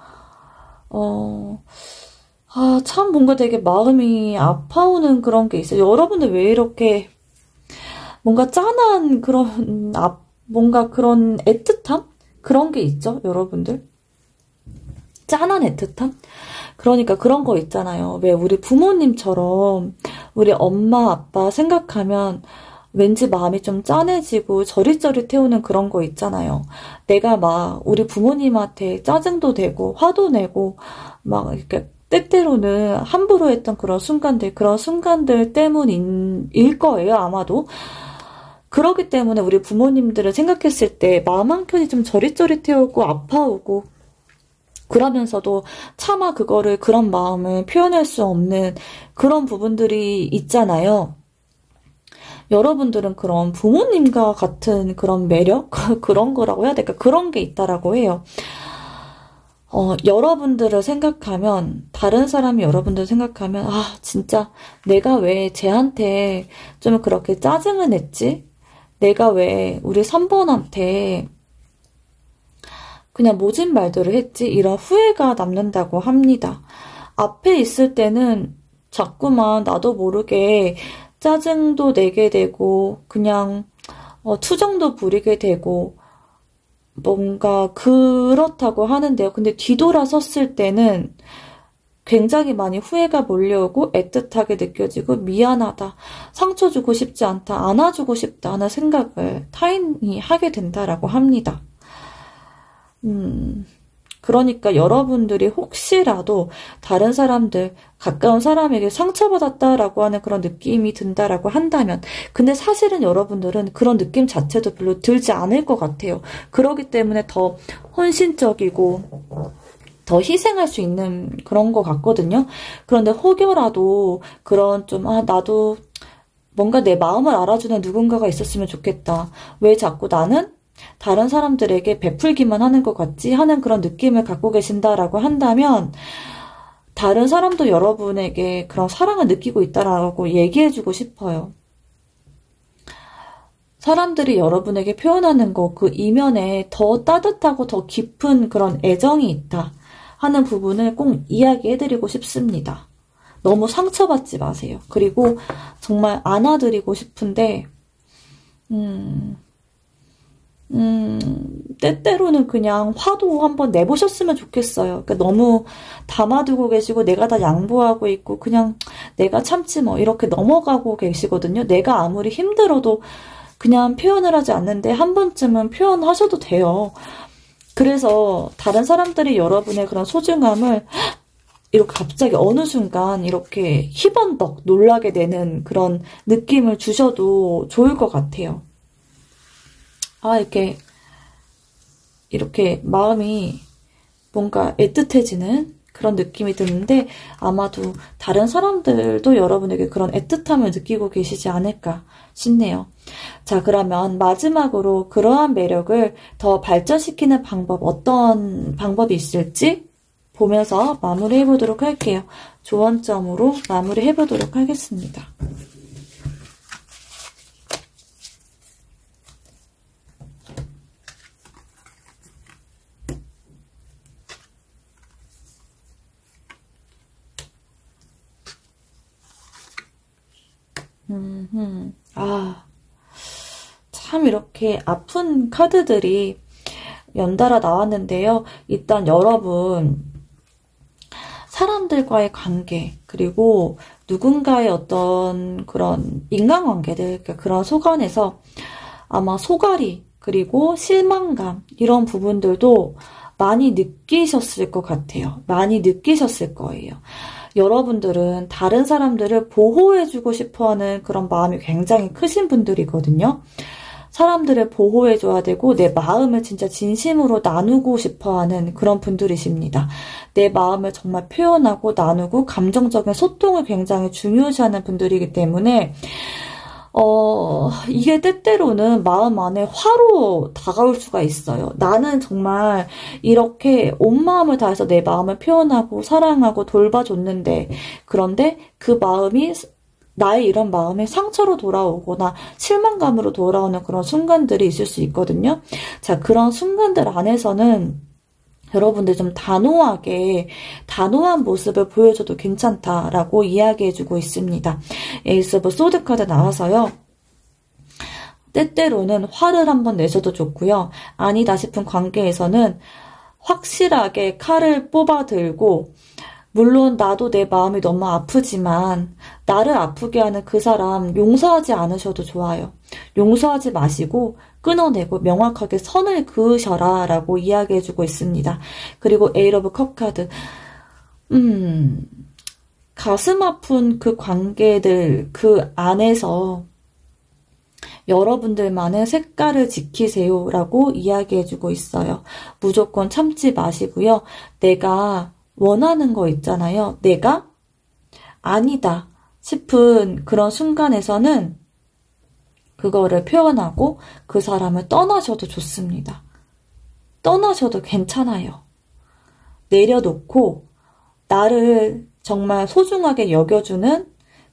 참 뭔가 되게 마음이 아파오는 그런 게 있어요. 여러분들 왜 이렇게 뭔가 짠한 그런 뭔가 그런 애틋함? 그런 게 있죠, 여러분들? 짠한 애틋함? 그러니까 그런 거 있잖아요. 왜 우리 부모님처럼 우리 엄마, 아빠 생각하면 왠지 마음이 좀 짠해지고 저릿저릿해오는 그런 거 있잖아요. 내가 막 우리 부모님한테 짜증도 내고 화도 내고 막 이렇게 때때로는 함부로 했던 그런 순간들 때문일 거예요, 아마도. 그렇기 때문에 우리 부모님들을 생각했을 때 마음 한켠이 좀 저릿저릿해오고 아파오고, 그러면서도 차마 그런 마음을 표현할 수 없는 그런 부분들이 있잖아요. 여러분들은 그런 부모님과 같은 그런 매력? 그런 거라고 해야 될까? 그런 게 있다라고 해요. 여러분들을 생각하면, 다른 사람이 여러분들을 생각하면, 진짜 내가 왜 쟤한테 좀 그렇게 짜증을 냈지? 내가 왜 우리 3번한테 그냥 모진 말들을 했지? 이런 후회가 남는다고 합니다. 앞에 있을 때는 자꾸만 나도 모르게 짜증도 내게 되고 그냥 투정도 부리게 되고 뭔가 그렇다고 하는데요. 근데 뒤돌아섰을 때는 굉장히 많이 후회가 몰려오고 애틋하게 느껴지고 미안하다, 상처 주고 싶지 않다, 안아주고 싶다 하는 생각을 타인이 하게 된다라고 합니다. 그러니까 여러분들이 혹시라도 다른 사람들, 가까운 사람에게 상처받았다라고 하는 그런 느낌이 든다라고 한다면, 근데 사실은 여러분들은 그런 느낌 자체도 별로 들지 않을 것 같아요. 그렇기 때문에 더 헌신적이고 더 희생할 수 있는 그런 것 같거든요. 그런데 혹여라도 그런 좀 나도 뭔가 내 마음을 알아주는 누군가가 있었으면 좋겠다. 왜 자꾸 나는 다른 사람들에게 베풀기만 하는 것 같지? 하는 그런 느낌을 갖고 계신다라고 한다면 다른 사람도 여러분에게 그런 사랑을 느끼고 있다라고 얘기해주고 싶어요. 사람들이 여러분에게 표현하는 거, 그 이면에 더 따뜻하고 더 깊은 그런 애정이 있다 하는 부분을 꼭 이야기해드리고 싶습니다. 너무 상처받지 마세요. 그리고 정말 안아드리고 싶은데 때때로는 그냥 화도 한번 내보셨으면 좋겠어요. 그러니까 너무 담아두고 계시고 내가 다 양보하고 있고 그냥 내가 참지 뭐 이렇게 넘어가고 계시거든요. 내가 아무리 힘들어도 그냥 표현을 하지 않는데 한 번쯤은 표현하셔도 돼요. 그래서 다른 사람들이 여러분의 그런 소중함을 이렇게 갑자기 어느 순간 이렇게 희번덕 놀라게 되는 그런 느낌을 주셔도 좋을 것 같아요. 이렇게 마음이 뭔가 애틋해지는 그런 느낌이 드는데 아마도 다른 사람들도 여러분에게 그런 애틋함을 느끼고 계시지 않을까 싶네요. 자, 그러면 마지막으로 그러한 매력을 더 발전시키는 방법, 어떤 방법이 있을지 보면서 마무리해보도록 할게요. 조언점으로 마무리해보도록 하겠습니다. 참 이렇게 아픈 카드들이 연달아 나왔는데요. 일단 여러분, 사람들과의 관계, 그리고 누군가의 어떤 그런 인간관계들, 그러니까 그런 속안에서 아마 소갈이, 그리고 실망감, 이런 부분들도 많이 느끼셨을 것 같아요. 많이 느끼셨을 거예요. 여러분들은 다른 사람들을 보호해주고 싶어하는 그런 마음이 굉장히 크신 분들이거든요. 사람들을 보호해줘야 되고 내 마음을 진짜 진심으로 나누고 싶어하는 그런 분들이십니다. 내 마음을 정말 표현하고 나누고 감정적인 소통을 굉장히 중요시하는 분들이기 때문에 이게 때때로는 마음 안에 화로 다가올 수가 있어요. 나는 정말 이렇게 온 마음을 다해서 내 마음을 표현하고 사랑하고 돌봐줬는데, 그런데 그 마음이 나의 이런 마음이 상처로 돌아오거나 실망감으로 돌아오는 그런 순간들이 있을 수 있거든요. 자, 그런 순간들 안에서는 여러분들 좀 단호한 모습을 보여줘도 괜찮다라고 이야기해주고 있습니다. 에이스 오브 소드 카드 나와서요. 때때로는 화를 한번 내셔도 좋고요. 아니다 싶은 관계에서는 확실하게 칼을 뽑아 들고, 물론 나도 내 마음이 너무 아프지만 나를 아프게 하는 그 사람 용서하지 않으셔도 좋아요. 용서하지 마시고 끊어내고 명확하게 선을 그으셔라 라고 이야기해주고 있습니다. 그리고 에이트 오브 컵 카드, 가슴 아픈 그 관계들 그 안에서 여러분들만의 색깔을 지키세요 라고 이야기해주고 있어요. 무조건 참지 마시고요. 내가 원하는 거 있잖아요. 내가 아니다 싶은 그런 순간에서는 그거를 표현하고 그 사람을 떠나셔도 좋습니다. 떠나셔도 괜찮아요. 내려놓고 나를 정말 소중하게 여겨주는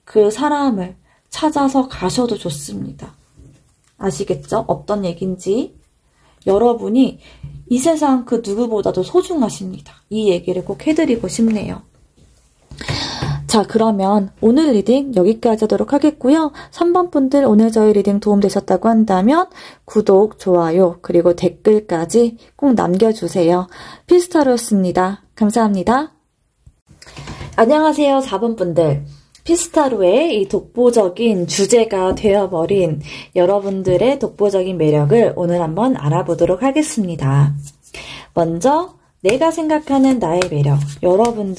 그 사람을 찾아서 가셔도 좋습니다. 아시겠죠? 어떤 얘기인지. 여러분이 이 세상 그 누구보다도 소중하십니다. 이 얘기를 꼭 해드리고 싶네요. 자, 그러면 오늘 리딩 여기까지 하도록 하겠고요. 3번 분들 오늘 저희 리딩 도움되셨다고 한다면 구독, 좋아요, 그리고 댓글까지 꼭 남겨주세요. 피스타로였습니다. 감사합니다. 안녕하세요, 4번 분들. 피스타로의 이 독보적인 주제가 되어버린 여러분들의 독보적인 매력을 오늘 한번 알아보도록 하겠습니다. 먼저 내가 생각하는 나의 매력. 여러분은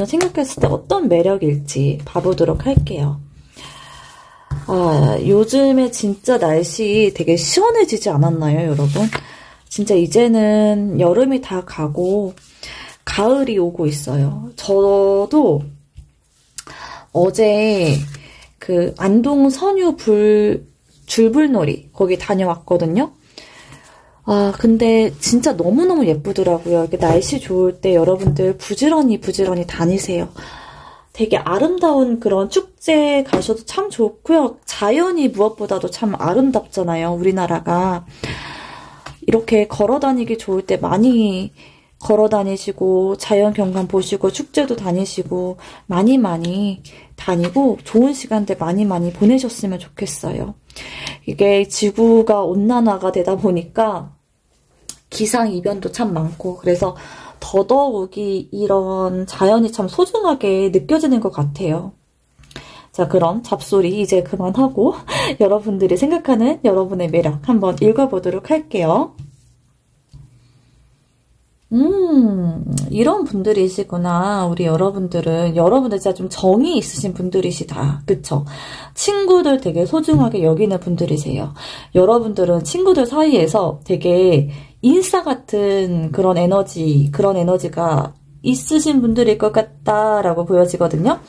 생각했을 때 어떤 매력일지 봐보도록 할게요. 요즘에 진짜 날씨 되게 시원해지지 않았나요, 여러분? 진짜 이제는 여름이 다 가고 가을이 오고 있어요. 저도 어제 그 안동 선유 줄불놀이 거기 다녀왔거든요. 근데 진짜 너무너무 예쁘더라고요. 이렇게 날씨 좋을 때 여러분들 부지런히 다니세요. 되게 아름다운 그런 축제 가셔도 참 좋고요. 자연이 무엇보다도 참 아름답잖아요, 우리나라가. 이렇게 걸어다니기 좋을 때 많이 걸어다니시고 자연 경관 보시고 축제도 다니시고 많이 다니고 좋은 시간들 많이 보내셨으면 좋겠어요. 이게 지구가 온난화가 되다 보니까 기상이변도 참 많고 그래서 더더욱이 이런 자연이 참 소중하게 느껴지는 것 같아요. 자, 그럼 잡소리 이제 그만하고 여러분들이 생각하는 여러분의 매력 한번 읽어보도록 할게요. 이런 분들이시구나. 우리 여러분들 진짜 좀 정이 있으신 분들이시다. 그쵸? 친구들 되게 소중하게 여기는 분들이세요. 여러분들은 친구들 사이에서 되게 인싸 같은 그런 에너지가 있으신 분들일 것 같다라고 보여지거든요.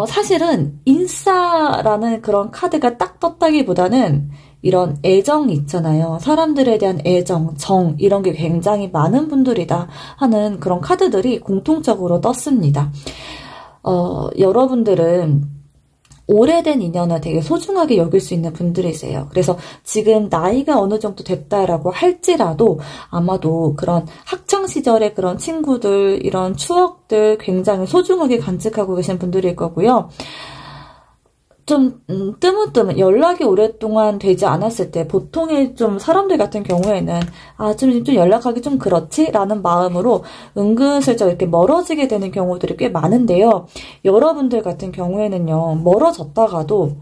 사실은 인싸라는 그런 카드가 딱 떴다기보다는 이런 애정이 있잖아요. 사람들에 대한 애정, 정 이런 게 굉장히 많은 분들이다 하는 그런 카드들이 공통적으로 떴습니다. 여러분들은 오래된 인연을 되게 소중하게 여길 수 있는 분들이세요. 그래서 지금 나이가 어느 정도 됐다라고 할지라도 아마도 그런 학창시절의 그런 친구들, 이런 추억들 굉장히 소중하게 간직하고 계신 분들일 거고요. 좀 뜨문뜨문 연락이 오랫동안 되지 않았을 때 보통의 좀 사람들 같은 경우에는 좀 연락하기 좀 그렇지? 라는 마음으로 은근슬쩍 이렇게 멀어지게 되는 경우들이 꽤 많은데요. 여러분들 같은 경우에는요. 멀어졌다가도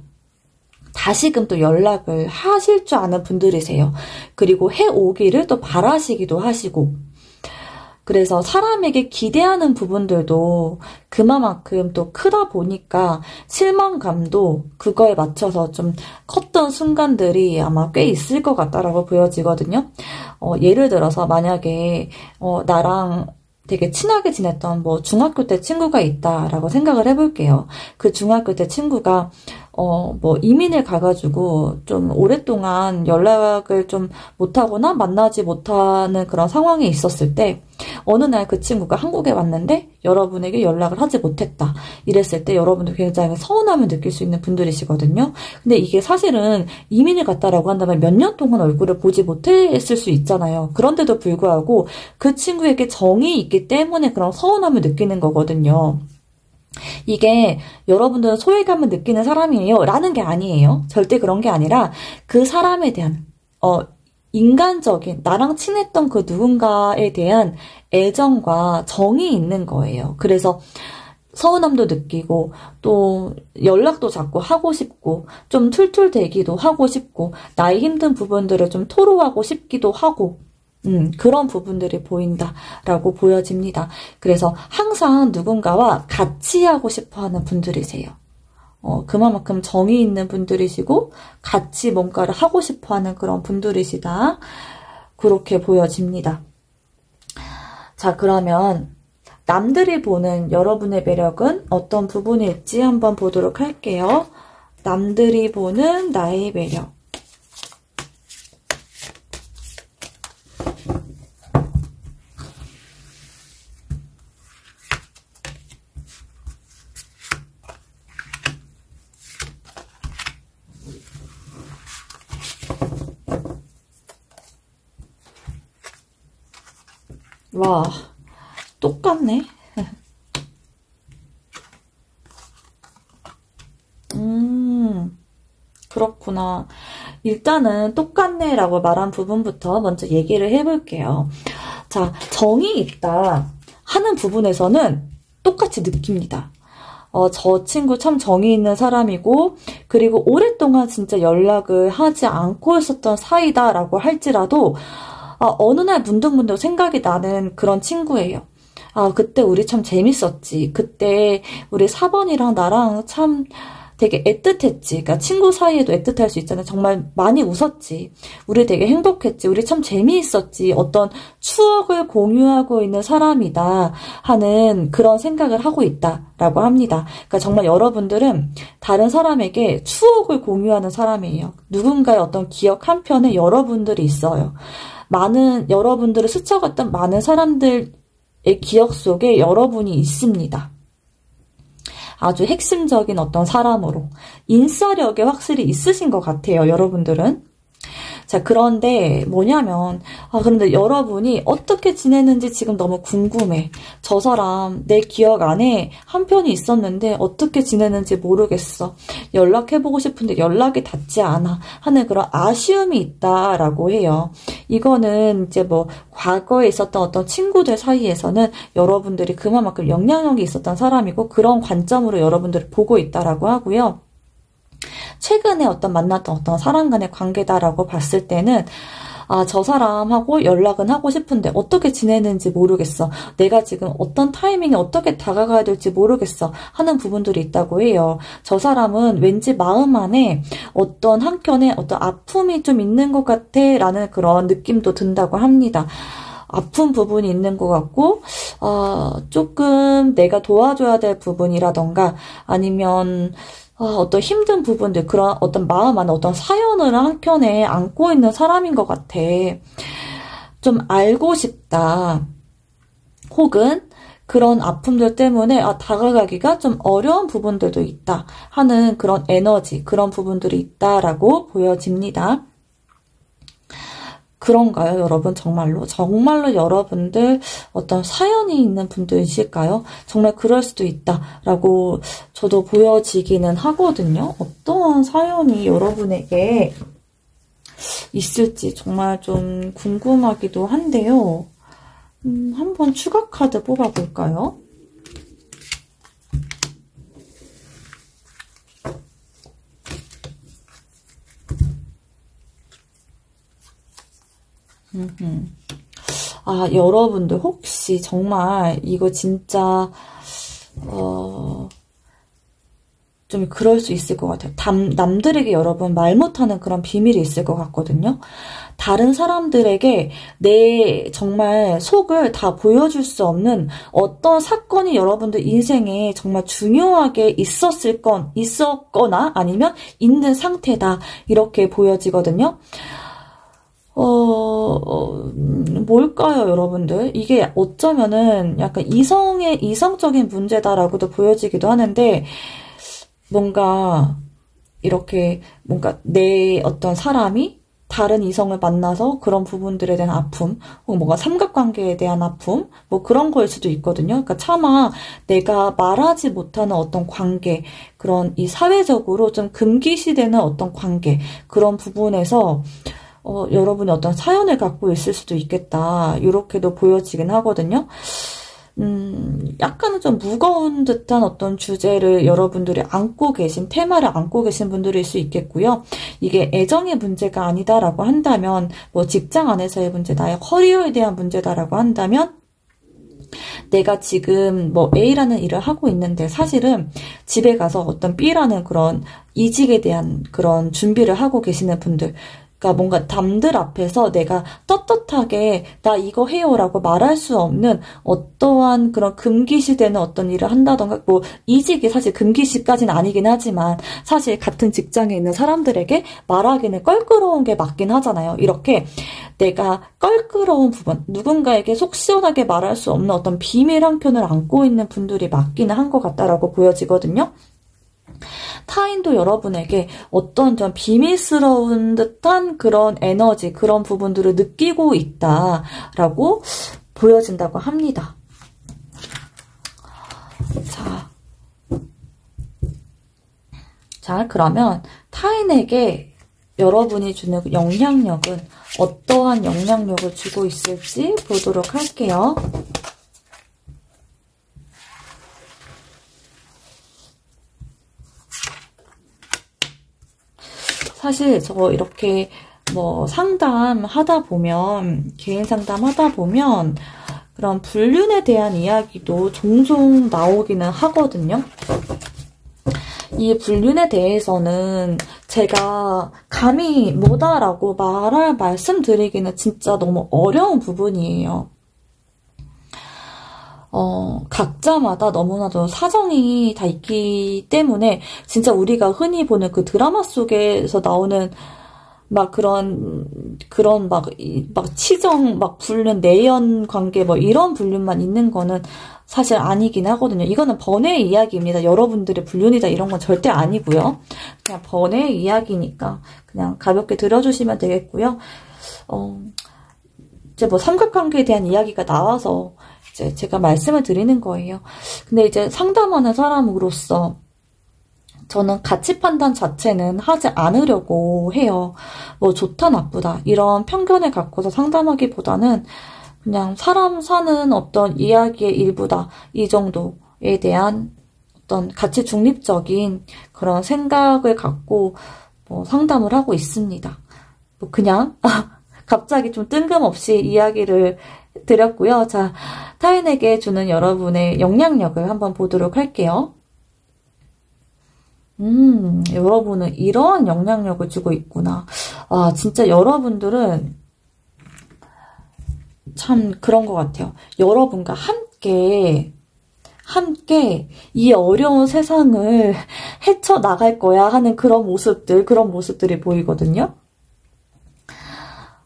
다시금 또 연락을 하실 줄 아는 분들이세요. 그리고 해오기를 또 바라시기도 하시고 그래서 사람에게 기대하는 부분들도 그만큼 또 크다 보니까 실망감도 그거에 맞춰서 좀 컸던 순간들이 아마 꽤 있을 것 같다라고 보여지거든요. 예를 들어서 만약에 나랑 되게 친하게 지냈던 뭐 중학교 때 친구가 있다라고 생각을 해볼게요. 그 중학교 때 친구가 뭐 이민을 가가지고 좀 오랫동안 연락을 좀 못하거나 만나지 못하는 그런 상황이 있었을 때 어느 날 그 친구가 한국에 왔는데 여러분에게 연락을 하지 못했다. 이랬을 때 여러분도 굉장히 서운함을 느낄 수 있는 분들이시거든요. 근데 이게 사실은 이민을 갔다라고 한다면 몇 년 동안 얼굴을 보지 못했을 수 있잖아요. 그런데도 불구하고 그 친구에게 정이 있기 때문에 그런 서운함을 느끼는 거거든요. 이게 여러분들은 소외감을 느끼는 사람이에요 라는 게 아니에요. 절대 그런 게 아니라 그 사람에 대한 인간적인 나랑 친했던 그 누군가에 대한 애정과 정이 있는 거예요. 그래서 서운함도 느끼고 또 연락도 자꾸 하고 싶고 좀 툴툴대기도 하고 싶고 나의 힘든 부분들을 좀 토로하고 싶기도 하고 그런 부분들이 보인다라고 보여집니다. 그래서 항상 누군가와 같이 하고 싶어하는 분들이세요. 그만큼 정이 있는 분들이시고 같이 뭔가를 하고 싶어하는 그런 분들이시다. 그렇게 보여집니다. 자, 그러면 남들이 보는 여러분의 매력은 어떤 부분일지 한번 보도록 할게요. 남들이 보는 나의 매력. 와, 똑같네. 그렇구나. 일단은 똑같네 라고 말한 부분부터 먼저 얘기를 해볼게요. 자, 정이 있다 하는 부분에서는 똑같이 느낍니다. 저 친구 참 정이 있는 사람이고 그리고 오랫동안 진짜 연락을 하지 않고 있었던 사이다라고 할지라도 어느 날 문득문득 생각이 나는 그런 친구예요. 그때 우리 참 재밌었지. 그때 우리 4번이랑 나랑 참 되게 애틋했지. 그러니까 친구 사이에도 애틋할 수 있잖아요. 정말 많이 웃었지. 우리 되게 행복했지. 우리 참 재미있었지. 어떤 추억을 공유하고 있는 사람이다 하는 그런 생각을 하고 있다라고 합니다. 그러니까 정말 여러분들은 다른 사람에게 추억을 공유하는 사람이에요. 누군가의 어떤 기억 한편에 여러분들이 있어요. 여러분들을 스쳐갔던 많은 사람들의 기억 속에 여러분이 있습니다. 아주 핵심적인 어떤 사람으로 인싸력이 확실히 있으신 것 같아요, 여러분들은. 자, 그런데 뭐냐면 그런데 여러분이 어떻게 지내는지 지금 너무 궁금해. 저 사람 내 기억 안에 한 편이 있었는데 어떻게 지내는지 모르겠어. 연락해보고 싶은데 연락이 닿지 않아 하는 그런 아쉬움이 있다라고 해요. 이거는 이제 뭐 과거에 있었던 어떤 친구들 사이에서는 여러분들이 그만큼 영향력이 있었던 사람이고 그런 관점으로 여러분들을 보고 있다라고 하고요. 최근에 만났던 어떤 사람 간의 관계다라고 봤을 때는 저 사람하고 연락은 하고 싶은데 어떻게 지내는지 모르겠어. 내가 지금 어떤 타이밍에 어떻게 다가가야 될지 모르겠어 하는 부분들이 있다고 해요. 저 사람은 왠지 마음 안에 어떤 한켠에 어떤 아픔이 좀 있는 것 같아 라는 그런 느낌도 든다고 합니다. 아픈 부분이 있는 것 같고 조금 내가 도와줘야 될 부분이라던가 아니면 어떤 힘든 부분들, 그런 어떤 마음 안에 어떤 사연을 한켠에 안고 있는 사람인 것 같아. 좀 알고 싶다. 혹은 그런 아픔들 때문에 다가가기가 좀 어려운 부분들도 있다 하는 그런 에너지, 그런 부분들이 있다라고 보여집니다. 그런가요, 여러분? 정말로 여러분들 어떤 사연이 있는 분들이실까요? 정말 그럴 수도 있다라고 저도 보여지기는 하거든요. 어떠한 사연이 여러분에게 있을지 정말 좀 궁금하기도 한데요. 한번 추가 카드 뽑아볼까요? 여러분들 혹시 정말 이거 진짜 좀 그럴 수 있을 것 같아요. 남들에게 여러분 말 못하는 그런 비밀이 있을 것 같거든요. 다른 사람들에게 내 정말 속을 다 보여줄 수 없는 어떤 사건이 여러분들 인생에 정말 중요하게 있었거나 아니면 있는 상태다 이렇게 보여지거든요. 뭘까요, 여러분들? 이게 어쩌면은 약간 이성적인 문제다라고도 보여지기도 하는데, 뭔가 내 어떤 사람이 다른 이성을 만나서 그런 부분들에 대한 아픔, 혹은 뭔가 삼각관계에 대한 아픔, 뭐 그런 거일 수도 있거든요. 그러니까 차마 내가 말하지 못하는 어떤 관계, 그런 이 사회적으로 좀 금기시되는 어떤 관계, 그런 부분에서 여러분이 어떤 사연을 갖고 있을 수도 있겠다. 이렇게도 보여지긴 하거든요. 약간은 좀 무거운 듯한 어떤 주제를 여러분들이 테마를 안고 계신 분들일 수 있겠고요. 이게 애정의 문제가 아니다라고 한다면, 뭐 직장 안에서의 문제, 나의 커리어에 대한 문제다라고 한다면, 내가 지금 뭐 A라는 일을 하고 있는데 사실은 집에 가서 어떤 B라는 그런 이직에 대한 그런 준비를 하고 계시는 분들, 그러니까 뭔가 남들 앞에서 내가 떳떳하게 나 이거 해요라고 말할 수 없는 어떠한 그런 금기시되는 어떤 일을 한다던가, 뭐 이직이 사실 금기시까지는 아니긴 하지만 사실 같은 직장에 있는 사람들에게 말하기는 껄끄러운 게 맞긴 하잖아요. 이렇게 내가 껄끄러운 부분, 누군가에게 속 시원하게 말할 수 없는 어떤 비밀 한 켠을 안고 있는 분들이 맞기는 한 것 같다라고 보여지거든요. 타인도 여러분에게 어떤 좀 비밀스러운 듯한 그런 에너지, 그런 부분들을 느끼고 있다라고 보여진다고 합니다. 자, 그러면 타인에게 여러분이 주는 영향력은 어떠한 영향력을 주고 있을지 보도록 할게요. 사실 저 이렇게 뭐 상담 하다 보면, 개인 상담 하다 보면 그런 불륜에 대한 이야기도 종종 나오기는 하거든요. 이 불륜에 대해서는 제가 감히 뭐다라고 말씀드리기는 진짜 너무 어려운 부분이에요. 각자마다 너무나도 사정이 다 있기 때문에 진짜 우리가 흔히 보는 그 드라마 속에서 나오는 막 그런 치정, 막 불륜, 내연 관계 뭐 이런 불륜만 있는 거는 사실 아니긴 하거든요. 이거는 번외의 이야기입니다. 여러분들의 불륜이다 이런 건 절대 아니고요. 그냥 번외의 이야기니까 그냥 가볍게 들어주시면 되겠고요. 이제 뭐 삼각관계에 대한 이야기가 나와서 이제 제가 말씀을 드리는 거예요. 근데 이제 상담하는 사람으로서 저는 가치 판단 자체는 하지 않으려고 해요. 뭐 좋다 나쁘다 이런 편견을 갖고서 상담하기보다는 그냥 사람 사는 어떤 이야기의 일부다 이 정도에 대한 어떤 가치 중립적인 그런 생각을 갖고 뭐 상담을 하고 있습니다. 뭐 그냥 갑자기 좀 뜬금없이 이야기를 드렸고요. 자, 타인에게 주는 여러분의 영향력을 한번 보도록 할게요. 여러분은 이러한 영향력을 주고 있구나. 아, 진짜 여러분들은 참 그런 것 같아요. 여러분과 함께 이 어려운 세상을 헤쳐나갈 거야 하는 그런 모습들이 보이거든요.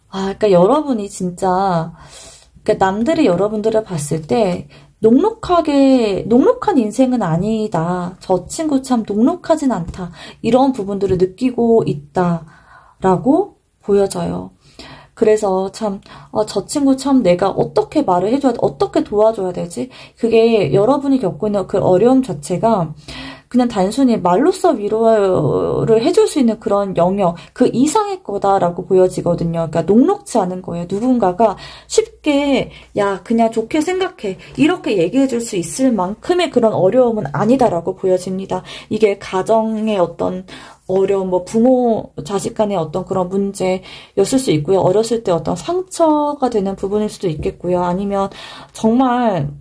아, 그러니까 여러분이 진짜, 그러니까 남들이 여러분들을 봤을 때 녹록한 인생은 아니다. 저 친구 참 녹록하진 않다. 이런 부분들을 느끼고 있다라고 보여져요. 그래서 참, 저 친구 참 내가 어떻게 말을 해줘야 돼? 어떻게 도와줘야 되지? 그게 여러분이 겪고 있는 그 어려움 자체가 그냥 단순히 말로써 위로를 해줄 수 있는 그런 영역, 그 이상의 거다라고 보여지거든요. 그러니까 녹록지 않은 거예요. 누군가가 쉽게, 야, 그냥 좋게 생각해. 이렇게 얘기해줄 수 있을 만큼의 그런 어려움은 아니다라고 보여집니다. 이게 가정의 어떤 어려움, 뭐 부모, 자식 간의 어떤 그런 문제였을 수 있고요. 어렸을 때 어떤 상처가 되는 부분일 수도 있겠고요. 아니면 정말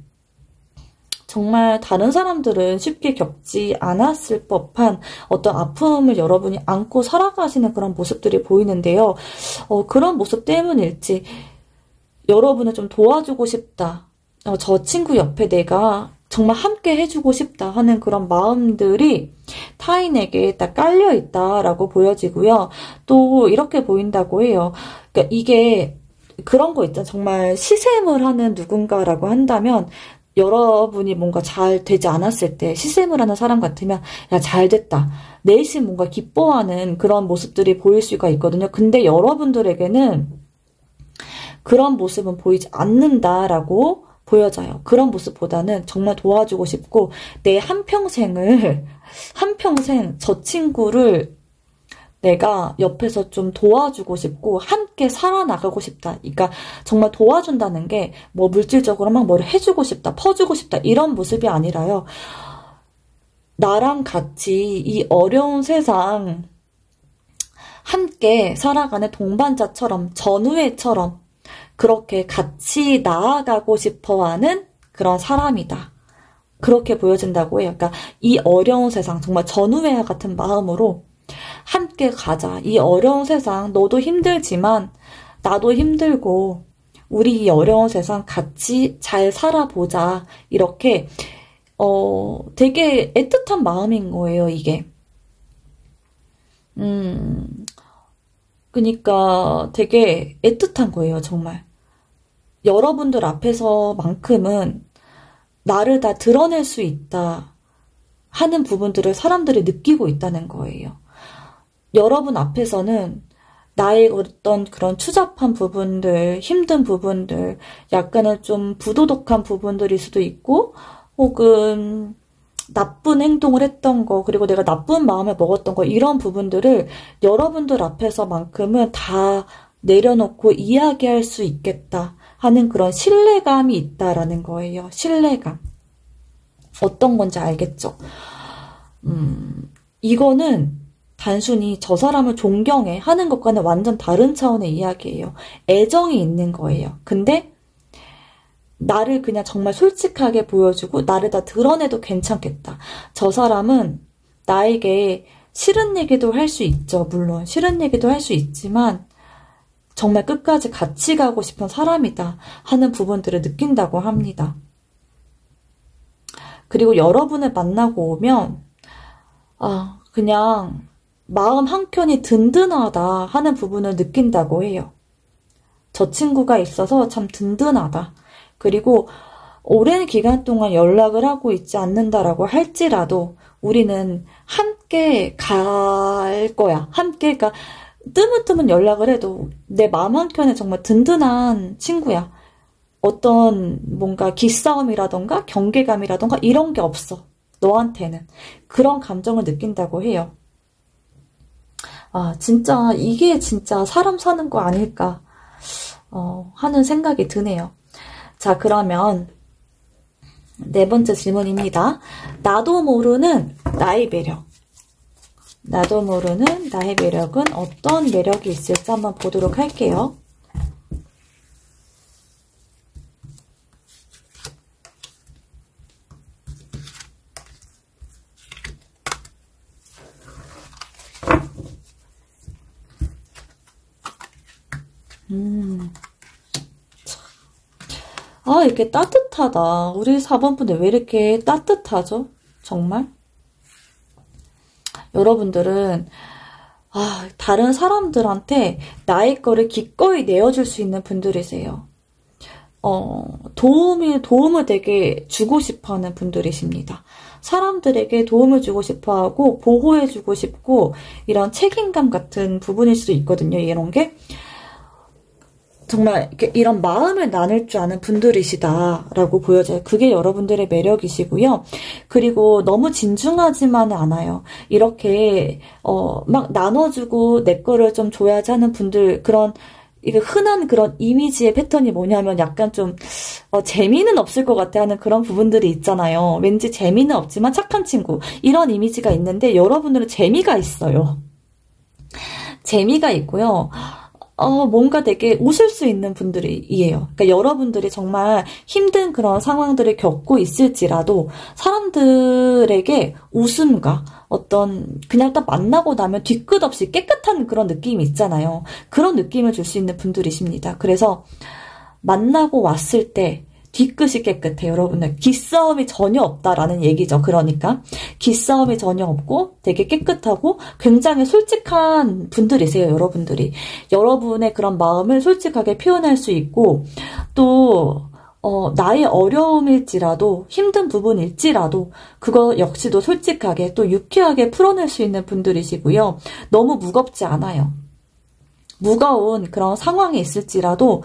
다른 사람들은 쉽게 겪지 않았을 법한 어떤 아픔을 여러분이 안고 살아가시는 그런 모습들이 보이는데요. 그런 모습 때문일지 여러분을 좀 도와주고 싶다. 저 친구 옆에 내가 정말 함께 해주고 싶다 하는 그런 마음들이 타인에게 딱 깔려있다라고 보여지고요. 또 이렇게 보인다고 해요. 그러니까 이게 그런 거 있잖아요. 정말 시샘을 하는 누군가라고 한다면 여러분이 뭔가 잘 되지 않았을 때 시샘을 하는 사람 같으면 야, 잘 됐다. 내심 뭔가 기뻐하는 그런 모습들이 보일 수가 있거든요. 근데 여러분들에게는 그런 모습은 보이지 않는다라고 보여져요. 그런 모습보다는 정말 도와주고 싶고 내 한평생 저 친구를 내가 옆에서 좀 도와주고 싶고 함께 살아나가고 싶다. 그러니까 정말 도와준다는 게 뭐 물질적으로 막 뭐를 해주고 싶다, 퍼주고 싶다 이런 모습이 아니라요. 나랑 같이 이 어려운 세상 함께 살아가는 동반자처럼 전우애처럼 그렇게 같이 나아가고 싶어하는 그런 사람이다. 그렇게 보여진다고 해요. 그러니까 이 어려운 세상 정말 전우애와 같은 마음으로 함께 가자. 이 어려운 세상 너도 힘들지만 나도 힘들고 우리 이 어려운 세상 같이 잘 살아보자. 이렇게 되게 애틋한 마음인 거예요, 이게. 그러니까 되게 애틋한 거예요, 정말. 여러분들 앞에서만큼은 나를 다 드러낼 수 있다 하는 부분들을 사람들이 느끼고 있다는 거예요. 여러분 앞에서는 나의 어떤 그런 추잡한 부분들, 힘든 부분들, 약간은 좀 부도덕한 부분들일 수도 있고, 혹은 나쁜 행동을 했던 거, 그리고 내가 나쁜 마음을 먹었던 거, 이런 부분들을 여러분들 앞에서만큼은 다 내려놓고 이야기할 수 있겠다 하는 그런 신뢰감이 있다라는 거예요. 신뢰감. 어떤 건지 알겠죠? 이거는 단순히 저 사람을 존경해 하는 것과는 완전 다른 차원의 이야기예요. 애정이 있는 거예요. 근데 나를 그냥 정말 솔직하게 보여주고 나를 다 드러내도 괜찮겠다. 저 사람은 나에게 싫은 얘기도 할 수 있죠. 물론 싫은 얘기도 할 수 있지만 정말 끝까지 같이 가고 싶은 사람이다 하는 부분들을 느낀다고 합니다. 그리고 여러분을 만나고 오면 그냥 마음 한켠이 든든하다 하는 부분을 느낀다고 해요. 저 친구가 있어서 참 든든하다. 그리고 오랜 기간 동안 연락을 하고 있지 않는다라고 할지라도 우리는 함께 갈 거야. 함께, 그러니까 뜨문뜨문 연락을 해도 내 마음 한켠에 정말 든든한 친구야. 어떤 뭔가 기싸움이라던가 경계감이라던가 이런 게 없어. 너한테는. 그런 감정을 느낀다고 해요. 진짜 이게 진짜 사람 사는 거 아닐까 하는 생각이 드네요. 자, 그러면 네 번째 질문입니다. 나도 모르는 나의 매력. 나도 모르는 나의 매력은 어떤 매력이 있을지 한번 보도록 할게요. 이렇게 따뜻하다. 우리 4번 분들 왜 이렇게 따뜻하죠? 정말? 여러분들은 다른 사람들한테 나의 거를 기꺼이 내어줄 수 있는 분들이세요. 도움을 되게 주고 싶어하는 분들이십니다. 사람들에게 도움을 주고 싶어하고 보호해주고 싶고 이런 책임감 같은 부분일 수도 있거든요. 이런 게 정말 이런 마음을 나눌 줄 아는 분들이시다라고 보여져요. 그게 여러분들의 매력이시고요. 그리고 너무 진중하지만은 않아요. 이렇게 막 나눠주고 내 거를 좀 줘야지 하는 분들, 그런 이게 흔한 그런 이미지의 패턴이 뭐냐면 약간 좀 재미는 없을 것 같아 하는 그런 부분들이 있잖아요. 왠지 재미는 없지만 착한 친구, 이런 이미지가 있는데 여러분들은 재미가 있어요. 재미가 있고요. 뭔가 되게 웃을 수 있는 분들이에요. 그러니까 여러분들이 정말 힘든 그런 상황들을 겪고 있을지라도 사람들에게 웃음과 그냥 딱 만나고 나면 뒤끝 없이 깨끗한 그런 느낌이 있잖아요. 그런 느낌을 줄 수 있는 분들이십니다. 그래서 만나고 왔을 때 뒤끝이 깨끗해요. 여러분들 기싸움이 전혀 없다라는 얘기죠. 그러니까 기싸움이 전혀 없고 되게 깨끗하고 굉장히 솔직한 분들이세요. 여러분들이 여러분의 그런 마음을 솔직하게 표현할 수 있고 또 나의 어려움일지라도 힘든 부분일지라도 그거 역시도 솔직하게 또 유쾌하게 풀어낼 수 있는 분들이시고요. 너무 무겁지 않아요. 무거운 그런 상황이 있을지라도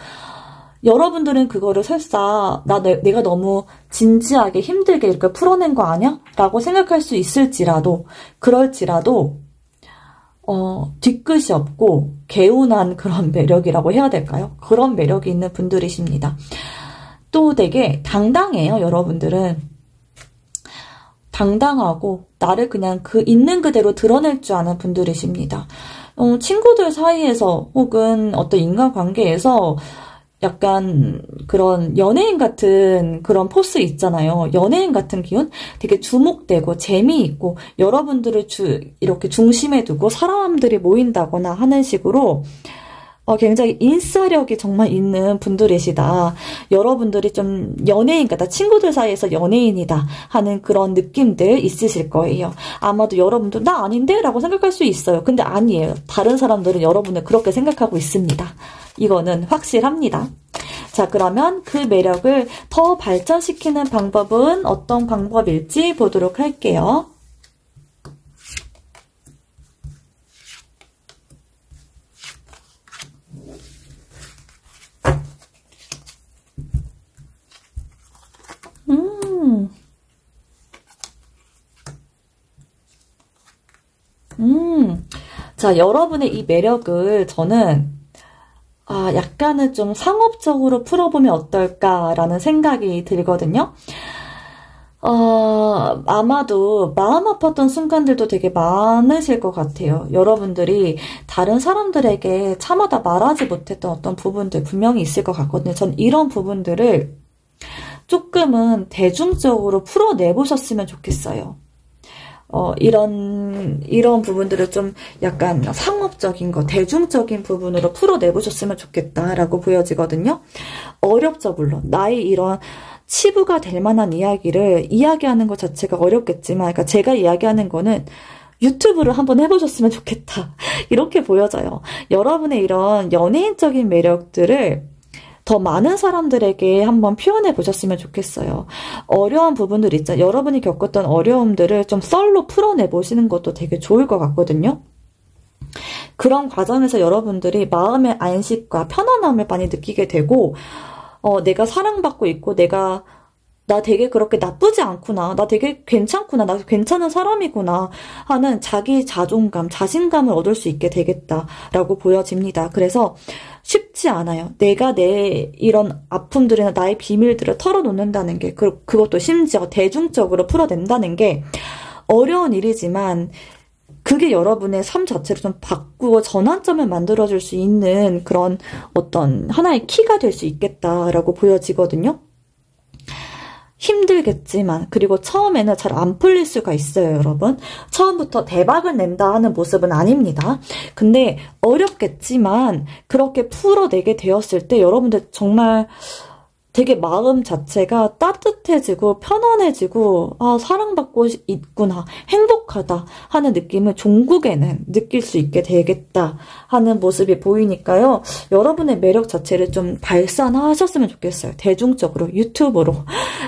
여러분들은 그거를 설사 내가 너무 진지하게 힘들게 이렇게 풀어낸 거 아니야? 라고 생각할 수 있을지라도 그럴지라도 뒤끝이 없고 개운한 그런 매력이라고 해야 될까요? 그런 매력이 있는 분들이십니다. 또 되게 당당해요. 여러분들은 당당하고 나를 그냥 있는 그대로 드러낼 줄 아는 분들이십니다. 친구들 사이에서 혹은 어떤 인간관계에서 약간 그런 연예인 같은 그런 포스 있잖아요. 연예인 같은 기운? 되게 주목되고 재미있고 여러분들을 이렇게 중심에 두고 사람들이 모인다거나 하는 식으로 굉장히 인싸력이 정말 있는 분들이시다. 여러분들이 좀 연예인 같다. 친구들 사이에서 연예인이다 하는 그런 느낌들 있으실 거예요. 아마도 여러분들 나 아닌데? 라고 생각할 수 있어요. 근데 아니에요. 다른 사람들은 여러분을 그렇게 생각하고 있습니다. 이거는 확실합니다. 자, 그러면 그 매력을 더 발전시키는 방법은 어떤 방법일지 보도록 할게요. 자, 여러분의 이 매력을 저는 약간은 좀 상업적으로 풀어보면 어떨까라는 생각이 들거든요. 아마도 마음 아팠던 순간들도 되게 많으실 것 같아요. 여러분들이 다른 사람들에게 차마다 말하지 못했던 어떤 부분들 분명히 있을 것 같거든요. 전 이런 부분들을 조금은 대중적으로 풀어내보셨으면 좋겠어요. 이런 부분들을 좀 약간 상업적인 거, 대중적인 부분으로 풀어내보셨으면 좋겠다라고 보여지거든요. 어렵죠, 물론. 나의 이런 치부가 될 만한 이야기를 이야기하는 것 자체가 어렵겠지만, 그러니까 제가 이야기하는 거는 유튜브를 한번 해보셨으면 좋겠다. 이렇게 보여져요. 여러분의 이런 연예인적인 매력들을 더 많은 사람들에게 한번 표현해 보셨으면 좋겠어요. 어려운 부분들 있잖아요. 여러분이 겪었던 어려움들을 좀 썰로 풀어내 보시는 것도 되게 좋을 것 같거든요. 그런 과정에서 여러분들이 마음의 안식과 편안함을 많이 느끼게 되고, 내가 사랑받고 있고, 나 되게 그렇게 나쁘지 않구나. 나 되게 괜찮구나. 나 괜찮은 사람이구나. 하는 자기 자존감, 자신감을 얻을 수 있게 되겠다라고 보여집니다. 그래서 쉽지 않아요. 내가 내 이런 아픔들이나 나의 비밀들을 털어놓는다는 게, 그것도 심지어 대중적으로 풀어낸다는 게 어려운 일이지만, 그게 여러분의 삶 자체를 좀 바꾸고 전환점을 만들어줄 수 있는 그런 어떤 하나의 키가 될 수 있겠다라고 보여지거든요. 힘들겠지만, 그리고 처음에는 잘 안 풀릴 수가 있어요, 여러분. 처음부터 대박을 낸다 하는 모습은 아닙니다. 근데 어렵겠지만 그렇게 풀어내게 되었을 때 여러분들 정말 되게 마음 자체가 따뜻해지고 편안해지고, 사랑받고 있구나, 행복하다 하는 느낌을 종국에는 느낄 수 있게 되겠다 하는 모습이 보이니까요. 여러분의 매력 자체를 좀 발산하셨으면 좋겠어요. 대중적으로, 유튜브로,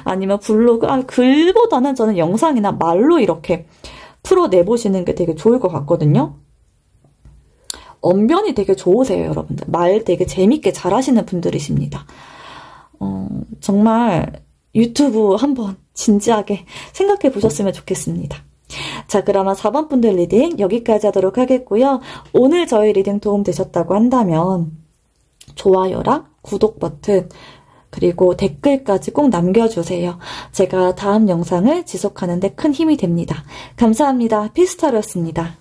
아니면 블로그, 글보다는 저는 영상이나 말로 이렇게 풀어내보시는 게 되게 좋을 것 같거든요. 언변이 되게 좋으세요, 여러분들. 말 되게 재밌게 잘하시는 분들이십니다. 정말 유튜브 한번 진지하게 생각해 보셨으면 좋겠습니다. 자, 그러면 4번 분들 리딩 여기까지 하도록 하겠고요. 오늘 저희 리딩 도움되셨다고 한다면 좋아요랑 구독 버튼 그리고 댓글까지 꼭 남겨주세요. 제가 다음 영상을 지속하는 데 큰 힘이 됩니다. 감사합니다. 피스타로였습니다.